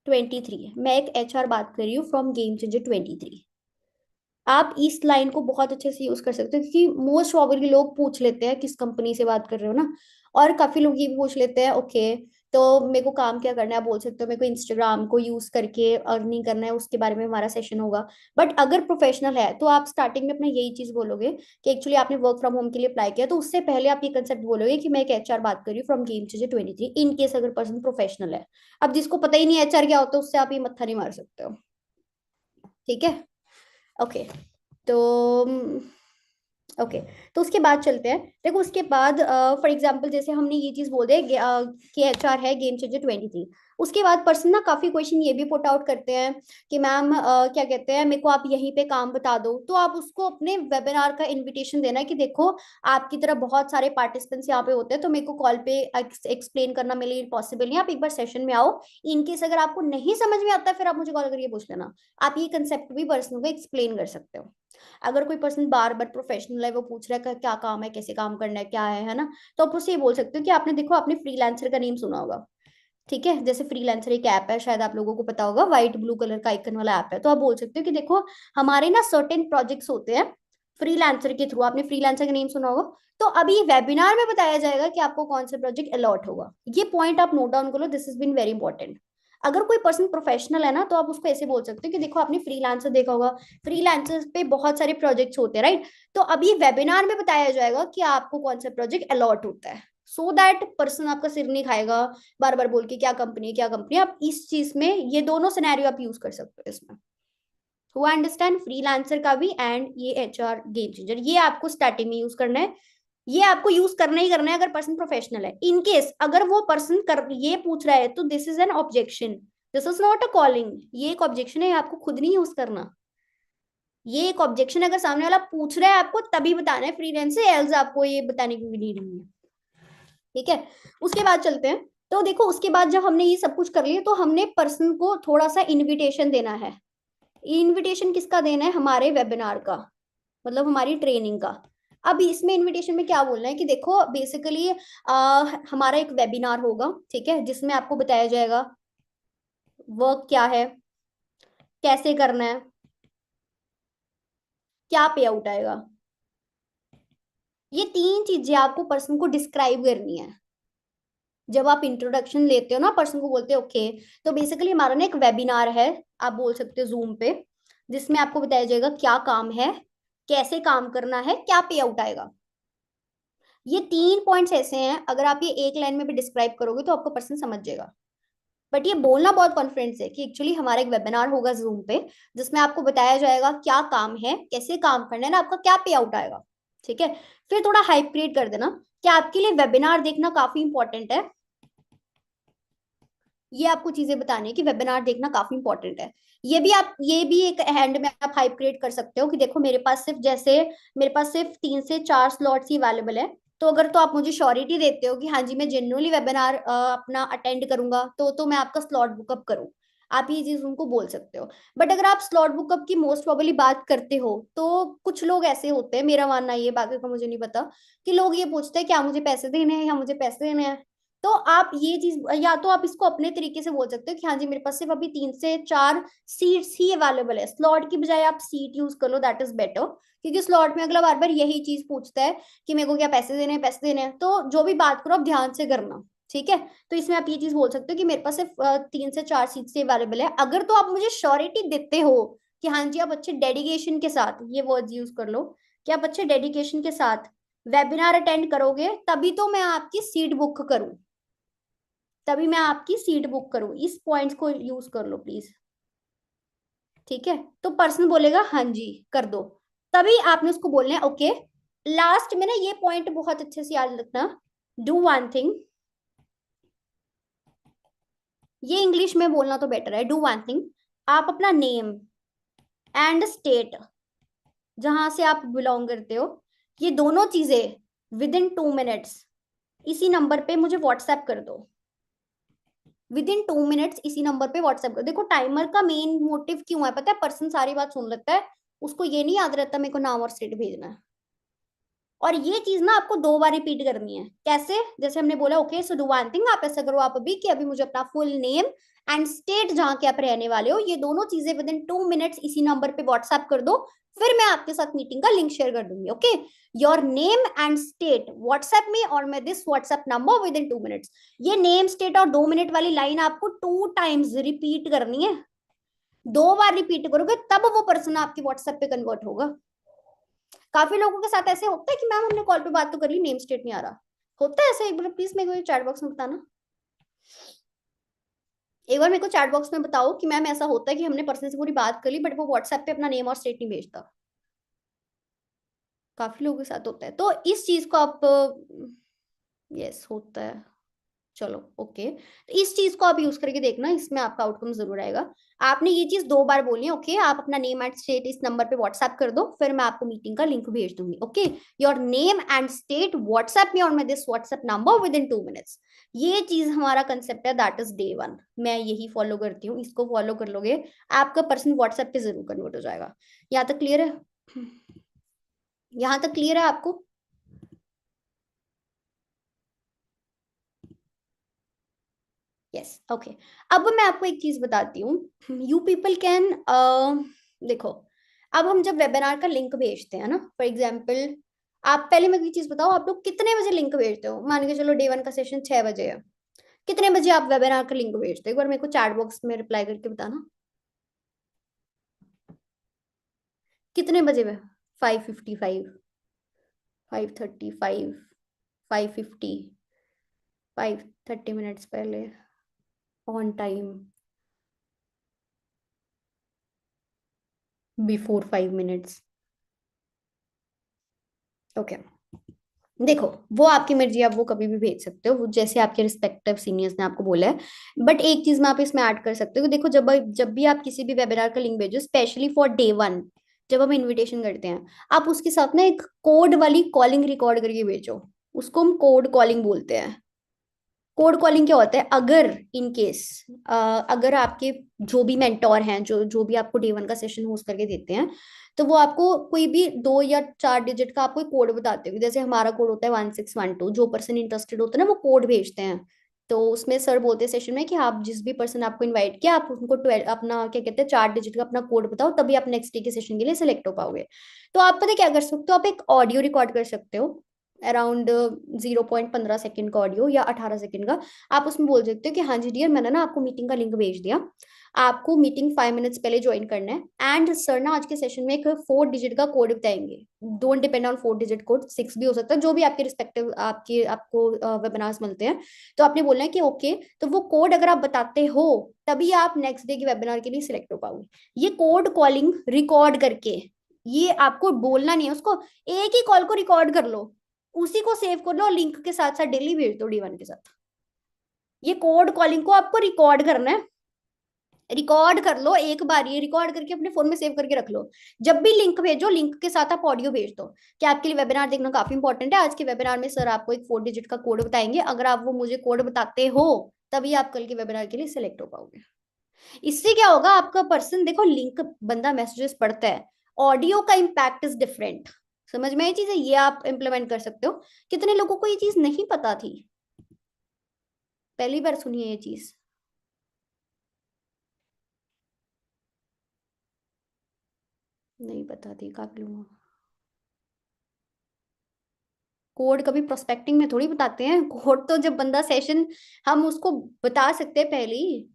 23। मैं एक एचआर बात कर रही हूँ फ्रॉम गेम चेंजर 23। आप इस लाइन को बहुत अच्छे से यूज कर सकते हो, क्योंकि मोस्ट प्रोबेबली लोग पूछ लेते हैं किस कंपनी से बात कर रहे हो ना, और काफी लोग ये भी पूछ लेते हैं ओके तो मेरे को काम क्या करना है, आप बोल सकते हो मेरे को इंस्टाग्राम को यूज करके अर्निंग करना है, उसके बारे में हमारा सेशन होगा। बट अगर प्रोफेशनल है तो आप स्टार्टिंग में अपना यही चीज बोलोगे कि एक्चुअली आपने वर्क फ्रॉम होम के लिए अप्लाई किया, तो उससे पहले आप ये कंसेप्ट बोलोगे कि मैं एक एचआर बात कर रही हूँ from game changer 23, in case अगर पर्सन प्रोफेशनल है। अब जिसको पता ही नहीं एचआर क्या होता है उससे आप ये मत्था नहीं मार सकते हो। ठीक है, ओके। तो ओके, तो उसके बाद चलते हैं। देखो उसके बाद फॉर एग्जांपल जैसे हमने ये चीज बोल दे कि एचआर है गेम चेंजर 23, उसके बाद पर्सन ना काफी क्वेश्चन ये भी पुट आउट करते हैं कि मैम क्या कहते हैं मेरे को आप यहीं पे काम बता दो, तो आप उसको अपने वेबिनार का इनविटेशन देना है कि देखो आपकी तरह बहुत सारे पार्टिसिपेंट्स यहाँ पे होते हैं, तो मेरे को कॉल पे एक्सप्लेन करना मेरे लिए पॉसिबल नहीं, आप एक बार सेशन में आओ। इनकेस अगर आपको नहीं समझ में आता फिर आप मुझे कॉल करके पूछ लेना। आप ये कंसेप्ट भी पर्सन को एक्सप्लेन कर सकते हो। अगर कोई पर्सन बार बार प्रोफेशनल है, वो पूछ रहा है क्या काम है, कैसे काम करना है, क्या है ना, तो आप उससे ये बोल सकते हो कि आपने देखो आपने फ्रीलांसर का नेम सुना होगा। ठीक है, जैसे फ्रीलांसर एक ऐप है, शायद आप लोगों को पता होगा, व्हाइट ब्लू कलर का आइकन वाला ऐप है। तो आप बोल सकते हो कि देखो हमारे ना सर्टेन प्रोजेक्ट्स होते हैं फ्रीलांसर के थ्रू, आपने फ्रीलांसर का नेम सुना होगा, तो अभी वेबिनार में बताया जाएगा कि आपको कौन सा प्रोजेक्ट अलॉट होगा। ये पॉइंट आप नोट डाउन करो, this is been very important. अगर कोई पर्सन प्रोफेशनल है ना तो आप उसको ऐसे बोल सकते हो कि देखो आपने फ्रीलांसर देखा होगा, फ्रीलांसर पे बहुत सारे प्रोजेक्ट्स होते हैं राइट, तो अभी वेबिनार में बताया जाएगा कि आपको कौन सा प्रोजेक्ट अलॉट होता है, सो दैट पर्सन आपका सिर नहीं खाएगा बार बार बोल के क्या कंपनी है क्या कंपनी है। आप इस चीज में ये दोनों सिनेरियो आप यूज कर सकते हो इसमें। Who understand? फ्रीलांसर का भी एंड ये एचआर गेम चेंजर, ये आपको स्टार्टिंग में यूज करना है। ये आपको यूज करना ही करना है अगर पर्सन प्रोफेशनल है। इन केस अगर वो पर्सन कर ये पूछ रहा है तो this is an objection, this is not a calling, ये एक ऑब्जेक्शन है, आपको खुद नहीं यूज करना। ये एक ऑब्जेक्शन अगर सामने वाला पूछ रहा है आपको तभी बताना है फ्रीलांसर, एल्स आपको ये बताने की भी नीड नहीं है। ठीक है, उसके बाद चलते हैं। तो देखो उसके बाद जब हमने ये सब कुछ कर लिया तो हमने पर्सन को थोड़ा सा इनविटेशन देना है। इनविटेशन किसका देना है? हमारे वेबिनार का, मतलब हमारी ट्रेनिंग का। अब इसमें इनविटेशन में क्या बोलना है कि देखो बेसिकली हमारा एक वेबिनार होगा, ठीक है, जिसमें आपको बताया जाएगा वर्क क्या है, कैसे करना है, क्या पे आउट आएगा। ये तीन चीजें आपको पर्सन को डिस्क्राइब करनी है। जब आप इंट्रोडक्शन लेते हो ना, पर्सन को बोलते हो ओके तो बेसिकली हमारा ना एक वेबिनार है, आप बोल सकते हो जूम पे, जिसमें आपको बताया जाएगा क्या काम है, कैसे काम करना है, क्या पे आउट आएगा। ये तीन पॉइंट्स ऐसे हैं, अगर आप ये एक लाइन में भी डिस्क्राइब करोगे तो आपको पर्सन समझ जाएगा। बट ये बोलना बहुत कॉन्फिडेंस है कि एक्चुअली हमारा एक वेबिनार होगा जूम पे, जिसमें आपको बताया जाएगा क्या काम है, कैसे काम करना है ना, आपका क्या पे आउट आएगा। ठीक है, फिर थोड़ा हाइप क्रिएट कर देना कि आपके लिए वेबिनार देखना काफी इंपॉर्टेंट है। ये आपको चीजें बतानी है कि वेबिनार देखना काफी इंपॉर्टेंट है। ये भी एक हैंड में आप हाइप क्रिएट कर सकते हो कि देखो मेरे पास सिर्फ 3 से 4 स्लॉट्स ही अवेलेबल है, तो अगर तो आप मुझे श्योरिटी देते हो कि हाँ जी मैं जेन्युइनली वेबिनार अपना अटेंड करूंगा, तो मैं आपका स्लॉट बुकअप करूँ, आप ये चीज उनको बोल सकते हो। बट अगर आप स्लॉट बुकअप की मोस्ट प्रोबेबली बात करते हो, तो कुछ लोग ऐसे होते हैं, मेरा मानना ये, बाकी का मुझे नहीं पता, कि लोग ये पूछते हैं क्या मुझे पैसे देने हैं या मुझे पैसे देने हैं। तो आप ये चीज, या तो आप इसको अपने तरीके से बोल सकते हो कि हाँ जी मेरे पास सिर्फ अभी 3 से 4 सीट्स ही अवेलेबल है, स्लॉट की बजाय आप सीट यूज कर लो, दैट इज बेटर। क्योंकि स्लॉट में अगला बार बार यही चीज पूछता है कि मेरे को क्या पैसे देने हैं, पैसे देने हैं। तो जो भी बात करो आप ध्यान से करना, ठीक है। तो इसमें आप ये चीज बोल सकते हो कि मेरे पास सिर्फ 3 से 4 सीट से अवेलेबल है। अगर तो आप मुझे श्योरिटी देते हो कि हाँ जी आप अच्छे डेडिकेशन के साथ, ये वर्ड्स यूज कर लो, कि आप अच्छे डेडिकेशन के साथ वेबिनार अटेंड करोगे, तभी तो मैं आपकी सीट बुक करूं, तभी मैं आपकी सीट बुक करूं। इस पॉइंट्स को यूज कर लो प्लीज, ठीक है। तो पर्सन बोलेगा हाँ जी कर दो, तभी आपने उसको बोलना है ओके। लास्ट में ना ये पॉइंट बहुत अच्छे से याद रखना, डू वन थिंग, ये इंग्लिश में बोलना तो बेटर है, डू वन थिंग, आप अपना नेम एंड स्टेट, जहां से आप बिलोंग करते हो, ये दोनों चीजें विद इन 2 मिनट्स इसी नंबर पे मुझे व्हाट्सएप कर दो। विद इन 2 मिनट्स इसी नंबर पे व्हाट्सएप कर। देखो टाइमर का मेन मोटिव क्यों है पता है, पर्सन सारी बात सुन लेता है, उसको ये नहीं याद रहता मेरे को नाम और स्टेट भेजना है। और ये चीज ना आपको 2 बार रिपीट करनी है। कैसे? जैसे हमने बोला okay so do one thing, आप ऐसा करो आप अभी कि अभी मुझे अपना फुल नेम एंड स्टेट जहां के आप रहने वाले हो, ये दोनों चीजें विद इन 2 मिनट्स इसी नंबर पे व्हाट्सएप कर दो। फिर मैं आपके साथ मीटिंग का लिंक शेयर कर दूंगी। Okay, your name and state WhatsApp में और मैं this WhatsApp number with in 2 minutes. ये नेम स्टेट और 2 मिनट वाली लाइन आपको 2 टाइम्स रिपीट करनी है। 2 बार रिपीट करोगे तब वो पर्सन आपके व्हाट्सएप पे कन्वर्ट होगा। काफी लोगों के साथ ऐसे होता है कि मैम हमने कॉल पे बात तो कर ली, नेम स्टेट नहीं आ रहा। होता है ऐसे? एक बार प्लीज मेरे को चैट बॉक्स में बताना, एक बार मेरे को चैट बॉक्स में बताओ कि मैम ऐसा होता है कि हमने पर्सन से पूरी बात कर ली बट वो व्हाट्सएप पे अपना नेम और स्टेट नहीं भेजता। काफी लोगों के साथ होता है, तो इस चीज को आप, यस होता है, चलो ओके, तो इस चीज को आप यूज करके देखना, इसमें आपका आउटकम जरूर आएगा। आपने ये चीज 2 बार बोलनी है। ओके, आप अपना नेम एंड स्टेट इस नंबर पे व्हाट्सएप कर दो, फिर मैं आपको मीटिंग का लिंक भेज दूंगी। Okay, your name and state WhatsApp में और मैं this WhatsApp number with in 2 minutes. ये चीज हमारा कंसेप्ट है, दैट इज डे 1। मैं यही फॉलो करती हूँ, इसको फॉलो कर लोगे आपका पर्सन व्हाट्सएप पे जरूर कन्वर्ट हो जाएगा। यहाँ तक क्लियर है? यहाँ तक क्लियर है आपको? Yes okay. अब मैं आपको एक चीज बताती हूँ, यू पीपल कैन, देखो, अब हम जब वेबिनार का लिंक भेजते हैं ना, फॉर एग्जाम्पल, आप पहले मेरे को एक चीज बताओ, आप लोग कितने बजे लिंक भेजते हो? मान के चलो डे 1 का सेशन 6 बजे है, कितने बजे आप वेबिनार का लिंक भेजते हो? एक बार मेरे को चैट बॉक्स में रिप्लाई करके बताना, कितने बजे में? 5:55, 5:35, 5:50, 5:30 पहले, on time, before 5 minutes. Okay, देखो वो आपकी मर्जी, आप वो कभी भी भेज सकते हो, वो जैसे आपके रिस्पेक्टिव सीनियर्स ने आपको बोला है। बट एक चीज मैं आप इसमें ऐड कर सकते हो कि देखो, जब भी आप किसी भी वेबिनार का लिंक भेजो, स्पेशली फॉर डे 1, जब हम इनविटेशन करते हैं, आप उसके साथ ना एक कोड वाली कॉलिंग रिकॉर्ड करके भेजो। उसको हम कोड कॉलिंग बोलते हैं। कोड कॉलिंग क्या होता है, अगर इन केस, अगर आपके जो भी मेंटोर हैं, जो जो भी आपको डे 1 का सेशन होस्ट करके देते हैं, तो वो आपको कोई भी 2 या 4 डिजिट का आपको कोड बताते हो। जैसे हमारा कोड होता है 1612, जो पर्सन इंटरेस्टेड होता है ना वो कोड भेजते हैं। तो उसमें सर बोलते हैं सेशन में कि आप जिस भी पर्सन आपको इनवाइट किया, आप उनको 12 अपना क्या कहते हैं 4 डिजिट का अपना कोड बताओ, तभी आप नेक्स्ट डे के सेशन के लिए सिलेक्ट हो पाओगे। तो आप पता है क्या कर सकते हो, आप एक ऑडियो रिकॉर्ड कर सकते हो, अराउंड 0.15 सेकेंड का ऑडियो या 18 सेकेंड का। आप उसमें बोल सकते हो कि हाँ जी डियर, मैंने ना आपको मीटिंग का लिंक भेज दिया, आपको मीटिंग 5 मिनट्स पहले ज्वाइन करना है, एंड सर ना आज के सेशन में एक 4 डिजिट का कोड बताएंगे। Don't depend on 4 digit code, 6 भी हो सकता है, जो भी आपके रिस्पेक्टिव आपके आपको वेबिनार्स मिलते हैं। तो आपने बोलना है कि ओके, तो वो कोड अगर आप बताते हो तभी आप नेक्स्ट डे के वेबिनार के लिए सिलेक्ट हो पाओगे। ये कोड कॉलिंग रिकॉर्ड करके, ये आपको बोलना नहीं है उसको, एक ही कॉल को रिकॉर्ड कर लो, उसी को सेव कर लो और लिंक के साथ साथ डेली भेज दो डे 1 के साथ। ये कोड कॉलिंग को आपको रिकॉर्ड करना है, रिकॉर्ड कर लो एक बार, ये रिकॉर्ड करके अपने फोन में सेव करके रख लो। जब भी लिंक भेजो, लिंक के साथ आप ऑडियो भेज दो कि आपके लिए वेबिनार देखना काफी इंपॉर्टेंट है। आज के वेबिनार में सर आपको एक 4 डिजिट का कोड बताएंगे, अगर आप वो मुझे कोड बताते हो तभी आप कल के वेबिनार के लिए सिलेक्ट हो पाओगे। इससे क्या होगा, आपका पर्सन, देखो लिंक बंदा मैसेजेस पढ़ता है, ऑडियो का इम्पैक्ट इज डिफरेंट। समझ में ये चीज है, ये आप इम्प्लीमेंट कर सकते हो। कितने लोगों को ये चीज नहीं पता थी, पहली बार सुनिए ये चीज। नहीं पता थी काफी लोगों को। कोड कभी प्रोस्पेक्टिंग में थोड़ी बताते हैं, कोड तो जब बंदा सेशन, हम उसको बता सकते हैं पहले ही।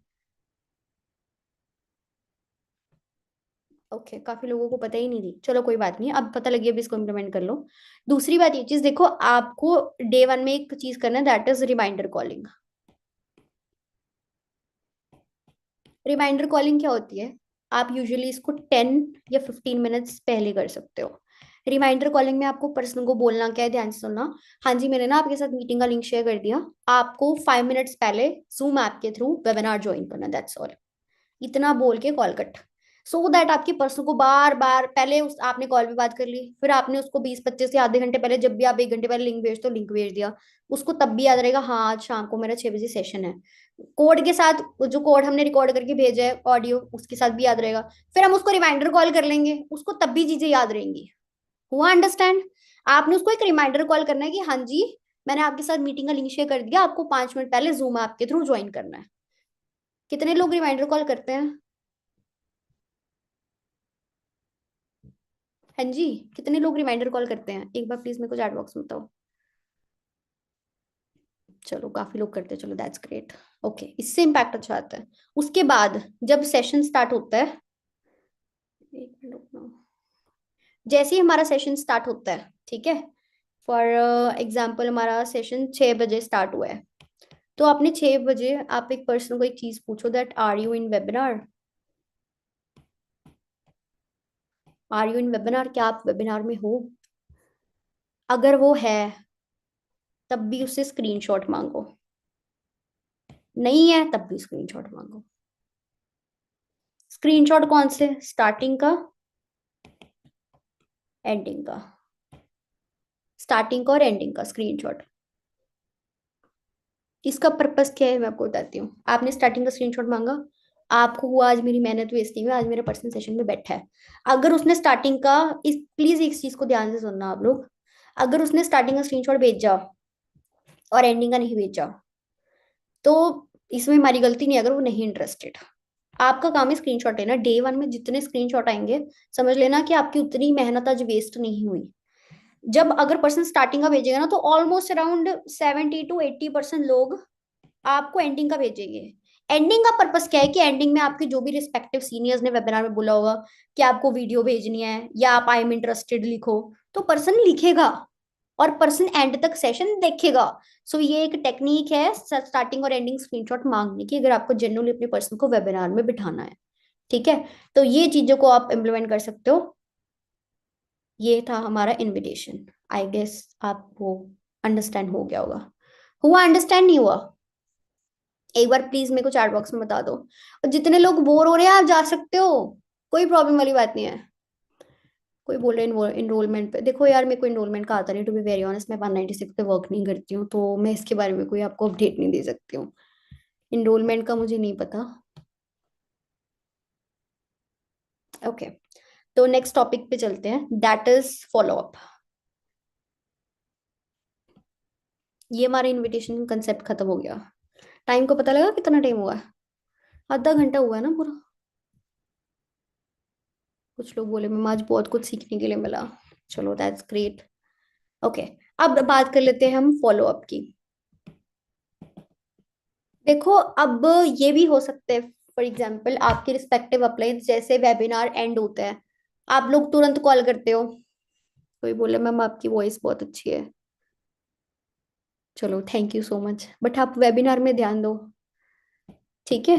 ओके, काफी लोगों को पता ही नहीं थी, चलो कोई बात नहीं, अब पता लगी, अब इसको इम्प्लीमेंट कर लो। दूसरी बात, ये चीज देखो, आपको डे वन में एक चीज करना है, that is reminder calling. Reminder calling क्या होती है, आप यूजुअली इसको 10 या 15 मिनट्स पहले कर सकते हो। रिमाइंडर कॉलिंग में आपको पर्सन को बोलना क्या है, ध्यान से सुनना। हाँ जी, मैंने ना आपके साथ मीटिंग का लिंक शेयर कर दिया, आपको 5 मिनट्स पहले जूम ऐप के थ्रू वेबिनार ज्वाइन करना, दैट्स ऑल। इतना बोल के कॉल कट। सो दैट आपके पर्सन को बार बार, पहले उस आपने कॉल पे बात कर ली, फिर आपने उसको 20 25 या आधे घंटे पहले, जब भी आप 1 घंटे पहले लिंक भेज, तो लिंक भेज दिया, उसको तब भी याद रहेगा, हाँ आज शाम को मेरा 6 बजे सेशन है। कोड के साथ, जो कोड हमने रिकॉर्ड करके भेजा है ऑडियो, उसके साथ भी याद रहेगा। फिर हम उसको रिमाइंडर कॉल कर लेंगे, उसको तब भी चीजें याद रहेंगी। हुआ अंडरस्टैंड? आपने उसको एक रिमाइंडर कॉल करना है कि हाँ जी, मैंने आपके साथ मीटिंग का लिंक शेयर कर दिया, आपको 5 मिनट पहले जूम ऐप के थ्रू ज्वाइन करना है। कितने लोग रिमाइंडर कॉल करते हैं? हाँ जी, कितने लोग रिमाइंडर कॉल करते हैं, एक बार प्लीज मेरे को चैट बॉक्स में बताओ। चलो काफी लोग करते हैं, चलो दैट्स ग्रेट। ओके, इससे इम्पैक्ट अच्छा आता है। उसके बाद जब सेशन स्टार्ट होता है, एक मिनट रुकना, जैसे ही हमारा सेशन स्टार्ट होता है, ठीक है, फॉर एग्जाम्पल हमारा सेशन 6 बजे स्टार्ट हुआ है, तो आपने 6 बजे आप एक पर्सन को एक चीज पूछो, that are you in webinar, are you in webinar, क्या आप वेबिनार में हो? अगर वो है, तब भी उससे स्क्रीनशॉट मांगो, नहीं है तब भी स्क्रीनशॉट मांगो। स्क्रीनशॉट कौन से, स्टार्टिंग का, एंडिंग का, स्टार्टिंग का और एंडिंग का स्क्रीनशॉट। इसका पर्पस क्या है मैं आपको बताती हूँ। आपने स्टार्टिंग का स्क्रीनशॉट मांगा, आपको हुआ आज मेरी मेहनत वेस्ट नहीं हुई, आज मेरा पर्सन सेशन में बैठा है। अगर उसने स्टार्टिंग का, इस प्लीज एक चीज को ध्यान से सुनना आप लोग, अगर उसने स्टार्टिंग का स्क्रीनशॉट भेजा और एंडिंग का नहीं भेजा, तो इसमें हमारी गलती नहीं है, अगर वो नहीं इंटरेस्टेड। आपका काम है स्क्रीनशॉट लेना, डे वन में जितने स्क्रीनशॉट आएंगे, समझ लेना कि आपकी उतनी मेहनत आज वेस्ट नहीं हुई। जब अगर पर्सन स्टार्टिंग का भेजेगा ना, तो ऑलमोस्ट अराउंड 70 to 80% लोग आपको एंडिंग का भेजेंगे। एंडिंग का पर्पस क्या है, कि एंडिंग में आपके जो भी रिस्पेक्टिव सीनियर्स ने वेबिनार में बोला होगा कि आपको वीडियो भेजनी है या आप आई एम इंटरेस्टेड लिखो, तो पर्सन लिखेगा और पर्सन एंड तक सेशन देखेगा। सो ये एक टेक्निक है स्टार्टिंग और एंडिंग स्क्रीनशॉट मांगने की, अगर आपको जेन्युइनली अपने पर्सन को वेबिनार में बिठाना है। ठीक है, तो ये चीजों को आप इम्प्लीमेंट कर सकते हो। ये था हमारा इनविटेशन, आई गेस आपको अंडरस्टैंड हो गया होगा। हुआ अंडरस्टैंड, नहीं हुआ? एक बार प्लीज मेरे को चैट बॉक्स में बता दो। और जितने लोग बोर हो रहे हैं, आप जा सकते हो, कोई प्रॉब्लम वाली बात नहीं है। कोई बोल रहे हैं इनरोलमेंट पे, देखो यार मेरे को इनरोलमेंट का आता नहीं, टू बी वेरी ऑनेस्ट, मैं 196 पे वर्क नहीं करती हूँ, तो मैं इसके बारे में कोई आपको अपडेट नहीं दे सकती हूँ। इनरोलमेंट का मुझे नहीं पता। ओके, तो नेक्स्ट टॉपिक पे चलते हैं, दैट इज फॉलो अप। ये हमारा इनविटेशन कंसेप्ट खत्म हो गया। टाइम को पता लगा कितना टाइम हुआ है? आधा घंटा हुआ है ना पूरा। कुछ लोग बोले मैम आज बहुत कुछ सीखने के लिए मिला, चलो दैट्स ग्रेट। ओके, अब बात कर लेते हैं हम फॉलो अप की। देखो, अब ये भी हो सकता है, फॉर एग्जाम्पल आपके रिस्पेक्टिव अपलाइंस, जैसे वेबिनार एंड होता है, आप लोग तुरंत कॉल करते हो, कोई बोले मैम आपकी वॉइस बहुत अच्छी है, चलो thank you so much, but आप वेबिनार में ध्यान दो। ठीक है,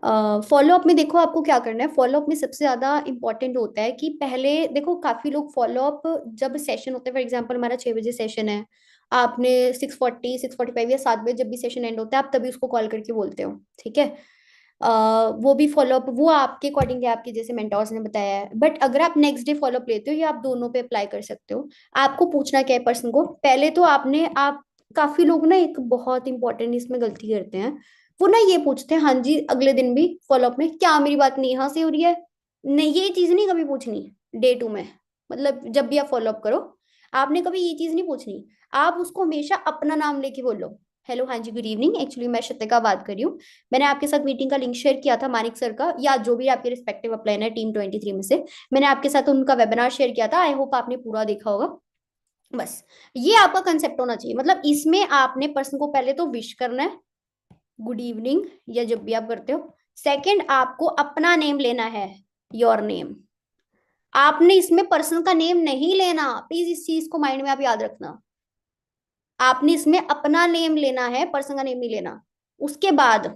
फॉलो अप में देखो आपको क्या करना है। फॉलो अप में सबसे ज्यादा इंपॉर्टेंट होता है कि पहले देखो, काफी लोग फॉलो अप, जब सेशन होता है, फॉर एग्जांपल हमारा 6 बजे सेशन है, आपने 6:40 6:45 या 7 बजे जब भी सेशन एंड होता है, आप तभी उसको कॉल करके बोलते हो। ठीक है, वो भी फॉलोअप वो आपके अकॉर्डिंग है, आपके जैसे मेंटोर्स ने बताया है, बट अगर आप नेक्स्ट डे फॉलोअप लेते हो या आप दोनों पे अप्लाई कर सकते हो। आपको पूछना क्या है पर्सन को, पहले तो आपने आप काफी लोग ना एक बहुत इंपॉर्टेंट इसमें गलती करते हैं, वो ना ये पूछते हैं हाँ जी अगले दिन भी फॉलोअप में क्या मेरी बात नेहा से हो रही है। नहीं, ये चीज नहीं कभी पूछनी डे टू में, मतलब जब भी आप फॉलोअप करो आपने कभी ये चीज नहीं पूछनी। आप उसको हमेशा अपना नाम लेके बोलो, हेलो हाँ जी गुड इवनिंग, एक्चुअली मैं शतिका बात कर रही हूँ। मैंने आपके साथ मीटिंग का लिंक शेयर किया था मानिक सर का, या जो भी आपके रिस्पेक्टिव अपलाइन है टीम 23 में से, मैंने आपके साथ उनका वेबिनार शेयर किया था, आई होप आपने पूरा देखा होगा। बस ये आपका कंसेप्ट होना चाहिए, मतलब इसमें आपने पर्सन को पहले तो विश करना है गुड इवनिंग या जब भी आप करते हो। सेकंड, आपको अपना नेम लेना है, योर नेम। आपने इसमें पर्सन का नेम नहीं लेना, प्लीज इस चीज को माइंड में आप याद रखना। आपने इसमें अपना नेम लेना है, पर्सन का नेम नहीं लेना। उसके बाद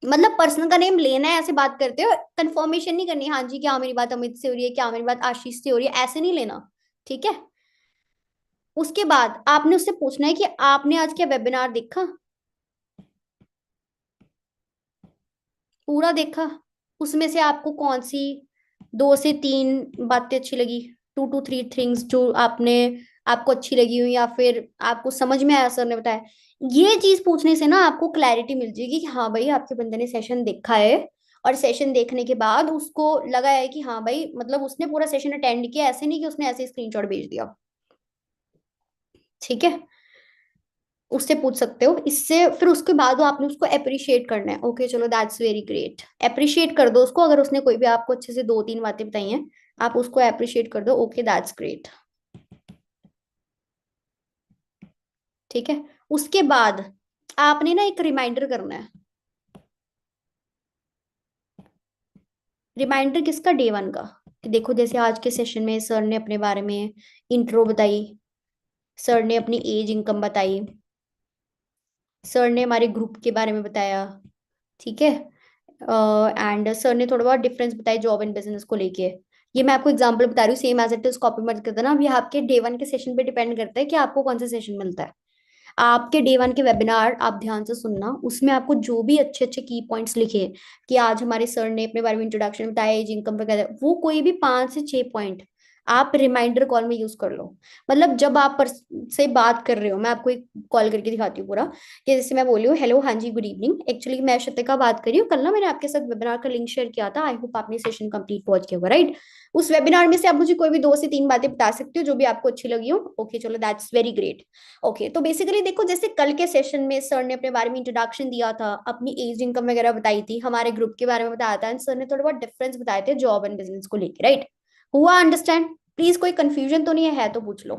मतलब पर्सन का नेम लेना है, ऐसे बात करते हो कंफर्मेशन नहीं करनी, हाँ जी क्या मेरी बात अमित से हो रही है, क्या मेरी बात आशीष से हो रही है, ऐसे नहीं लेना। ठीक है। उसके बाद आपने उससे पूछना है कि आपने आज क्या वेबिनार देखा, पूरा देखा, उसमें से आपको कौन सी 2 से 3 बातें अच्छी लगी, 2 to 3 थिंग्स जो आपने आपको अच्छी लगी हुई या फिर आपको समझ में आया सर ने बताया। ये चीज पूछने से ना आपको क्लैरिटी मिल जाएगी कि हाँ भाई आपके बंदे ने सेशन देखा है, और सेशन देखने के बाद उसको लगा है कि हाँ भाई मतलब उसने पूरा सेशन अटेंड किया, ऐसे नहीं कि उसने ऐसे स्क्रीनशॉट भेज दिया। ठीक है। उससे पूछ सकते हो इससे, फिर उसके बाद वो आपने उसको अप्रिशिएट करना है, ओके चलो दैट्स वेरी ग्रेट, अप्रिशिएट कर दो उसको, अगर उसने कोई भी आपको अच्छे से 2 3 बातें बताई हैं आप उसको अप्रिशिएट कर दो, ओके दैट्स ग्रेट। ठीक है। उसके बाद आपने ना एक रिमाइंडर करना है, रिमाइंडर किसका, डे 1 का। कि देखो जैसे आज के सेशन में सर ने अपने बारे में इंट्रो बताई, सर ने अपनी एज इनकम बताई, सर ने हमारे ग्रुप के बारे में बताया। ठीक है। एंड सर ने थोड़ा बहुत डिफरेंस बताया जॉब एंड बिजनेस को लेके। ये मैं आपको एग्जांपल बता रही हूँ, same as it is copy मत कर देना, अभी आपके डे 1 के सेशन पे डिपेंड करता है कि आपको कौन सा सेशन मिलता है। आपके डे 1 के वेबिनार आप ध्यान से सुनना, उसमें आपको जो भी अच्छे अच्छे की पॉइंट्स लिखे कि आज हमारे सर ने अपने बारे में इंट्रोडक्शन बताया, एज इनकम वगैरह, वो कोई भी 5 से 6 पॉइंट आप रिमाइंडर कॉल में यूज कर लो। मतलब जब आप से बात कर रहे हो, मैं आपको एक कॉल करके दिखाती हूँ पूरा, कि जैसे मैं बोली हूँ हेलो हाँ जी गुड इवनिंग, एक्चुअली मैं शतिका बात कर रही हूँ, कल ना मैंने आपके साथ वेबिनार का लिंक शेयर किया था, आई होप आपने सेशन कंप्लीट पहुंच किया होगा, राइट। उस वेबिनार में से आप मुझे कोई भी 2 से 3 बातें बता सकते हो जो भी आपको अच्छी लगी हो, ओके चलो दैट्स वेरी ग्रेट। ओके तो बेसिकली देखो जैसे कल के सेशन में सर ने अपने बारे में इंट्रोडक्शन दिया था, अपनी एज इनकम वगैरह बताई थी, हमारे ग्रुप के बारे में बताया था, एंड सर ने थोड़ा बहुत डिफरेंस बताए थे जॉब एंड बिजनेस को लेकर, राइट। हुआ अंडरस्टैंड? प्लीज कोई कंफ्यूजन तो नहीं है तो पूछ लो।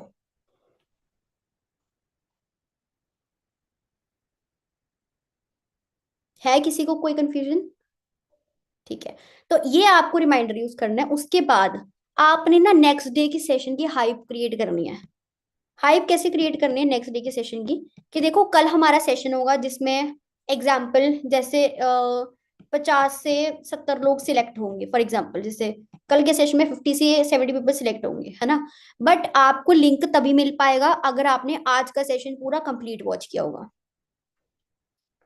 है किसी को कोई कंफ्यूजन? ठीक है। तो ये आपको रिमाइंडर यूज करना है। उसके बाद आपने ना नेक्स्ट डे की सेशन की हाइप क्रिएट करनी है। हाइप कैसे क्रिएट करनी है नेक्स्ट डे के सेशन की, कि देखो कल हमारा सेशन होगा जिसमें एग्जाम्पल जैसे 50 से 70 लोग सिलेक्ट होंगे, फॉर एग्जाम्पल जैसे कल के सेशन में 50 से 70 पीपल सिलेक्ट होंगे, है ना। बट आपको लिंक तभी मिल पाएगा अगर आपने आज का सेशन पूरा कंप्लीट वॉच किया होगा।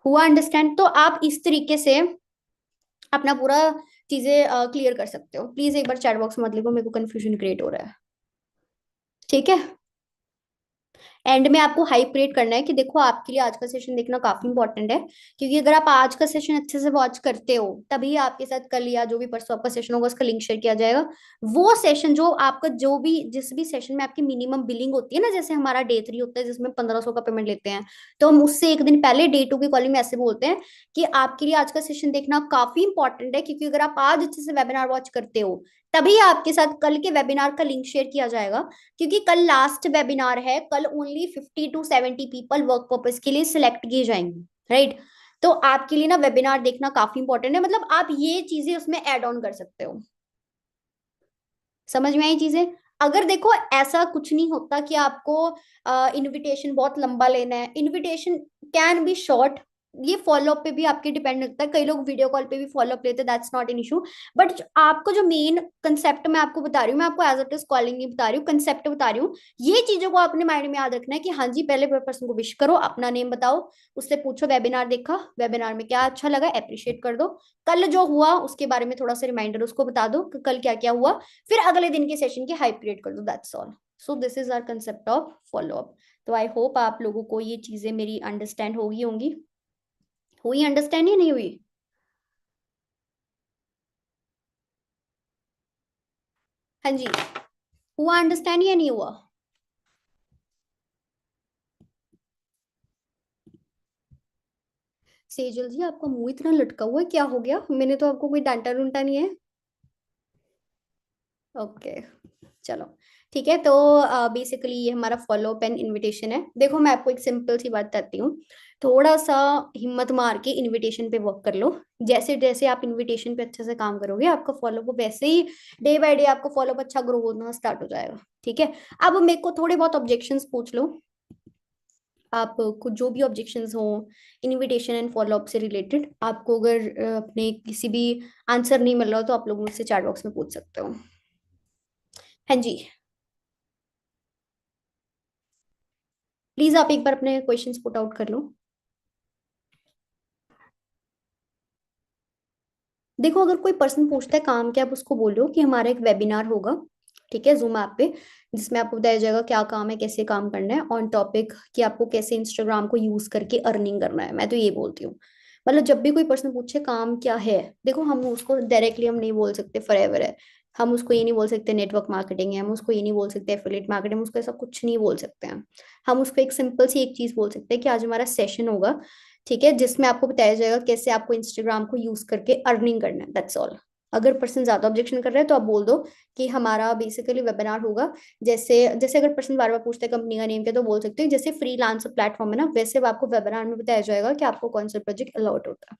हुआ अंडरस्टैंड? तो आप इस तरीके से अपना पूरा चीजें क्लियर कर सकते हो। प्लीज एक बार चैट बॉक्स में मत लिखो, मेरे को कंफ्यूजन क्रिएट हो रहा है। ठीक है। एंड में आपको हाइप क्रिएट करना है कि देखो आपके लिए आज का सेशन देखना काफी इंपॉर्टेंट है, क्योंकि अगर आप आज का सेशन अच्छे से वॉच करते हो तभी आपके साथ कल या जो भी परसों आपका सेशन होगा उसका लिंक शेयर किया जाएगा। वो सेशन जो आपका जो भी जिस भी सेशन में आपकी मिनिमम बिलिंग होती है ना, जैसे हमारा डे 3 होता है जिसमें 1500 का पेमेंट लेते हैं, तो हम उससे एक दिन पहले डे 2 की कॉलिंग में ऐसे बोलते हैं कि आपके लिए आज का सेशन देखना काफी इंपॉर्टेंट है, क्योंकि अगर आप आज अच्छे से वेबिनार वॉच करते हो तभी आपके साथ कल के वेबिनार का लिंक शेयर किया जाएगा, क्योंकि कल लास्ट वेबिनार है, कल only 50 to 70 people work purpose के लिए सिलेक्ट किए जाएंगे, राइट। तो आपके लिए ना वेबिनार देखना काफी इंपॉर्टेंट है, मतलब आप ये चीजें उसमें ऐड ऑन कर सकते हो। समझ में आई चीजें? अगर देखो ऐसा कुछ नहीं होता कि आपको इनविटेशन बहुत लंबा लेना है, इनविटेशन कैन बी शॉर्ट, ये फॉलोअप पे भी आपके डिपेंड करता है, कई लोग वीडियो कॉल पे भी फॉलोअप लेते हैं, that's not an issue. But आपको जो मेन कंसेप्ट मैं आपको बता रही हूँ, मैं आपको एज इट इज कॉलिंग नहीं बता रही हूँ, कंसेप्ट बता रही हूँ। ये चीजों को अपने माइंड में याद रखना है कि हाँ जी, पहले पर्सन को विश करो, अपना नेम बताओ, उससे पूछो वेबिनार देखा, वेबिनार में क्या अच्छा लगा, अप्रिशिएट कर दो। कल जो हुआ उसके बारे में थोड़ा सा रिमाइंडर उसको बता दो कि कल क्या क्या हुआ, फिर अगले दिन के सेशन की हाइप क्रिएट कर दो, that's all. So this is our concept of follow up. तो आई होप आप लोगों को ये चीजें मेरी अंडरस्टैंड होगी होंगी। हुई अंडरस्टैंड या नहीं हुई? हाँ जी, हुआ अंडरस्टैंड या नहीं हुआ? सेजल जी, आपका मुंह इतना लटका हुआ है, क्या हो गया? मैंने तो आपको कोई डांटा डूंटा नहीं है। ओके, चलो ठीक है। तो बेसिकली ये हमारा फॉलो अप एंड इनविटेशन है। देखो मैं आपको एक सिंपल सी बात बताती हूँ, थोड़ा सा हिम्मत मार के इनविटेशन पे वर्क कर लो। जैसे जैसे आप इनविटेशन पे अच्छे से काम करोगे, आपका फॉलो अप वैसे ही डे बाय डे आपका फॉलो अप अच्छा ग्रो होना स्टार्ट हो जाएगा। ठीक है, अब मेरे को थोड़े बहुत ऑब्जेक्शंस पूछ लो, आप कुछ जो भी ऑब्जेक्शंस हो इनविटेशन एंड फॉलो अप से रिलेटेड, आपको अगर अपने किसी भी आंसर नहीं मिल रहा हो तो आप लोग मुझसे चैट बॉक्स में पूछ सकते हो। हाँ जी, प्लीज आप एक बार अपने क्वेश्चंस पुट आउट कर लो। देखो अगर कोई पर्सन पूछता है काम क्या, आप उसको बोलो कि हमारा एक वेबिनार होगा, ठीक है, जूम ऐप पे, जिसमें आपको बताया जाएगा क्या काम है, कैसे काम करना है, ऑन टॉपिक कि आपको कैसे इंस्टाग्राम को यूज करके अर्निंग करना है। मैं तो ये बोलती हूँ, मतलब जब भी कोई पर्सन पूछे काम क्या है, देखो हम उसको डायरेक्टली हम नहीं बोल सकते फॉरएवर है, हम उसको ये नहीं बोल सकते नेटवर्क मार्केटिंग है, हम उसको ये नहीं बोल सकते एफिलिएट मार्केटिंग, उसको ऐसा कुछ नहीं बोल सकते हैं। हम उसको एक सिंपल सी एक चीज बोल सकते हैं कि आज हमारा सेशन होगा, ठीक है, जिसमें आपको बताया जाएगा कैसे आपको इंस्टाग्राम को यूज करके अर्निंग करना है, दैट्स ऑल। अगर पर्सन ज्यादा ऑब्जेक्शन कर रहे हैं तो आप बोल दो कि हमारा बेसिकली वेबिनार होगा, जैसे जैसे अगर पर्सन बार बार पूछता है कंपनी का नेम क्या, तो बोल सकते हो जैसे फ्रीलांसर प्लेटफॉर्म है ना, वैसे आपको वेबिनार में बताया जाएगा कि आपको कौन सा प्रोजेक्ट अलॉट होता है।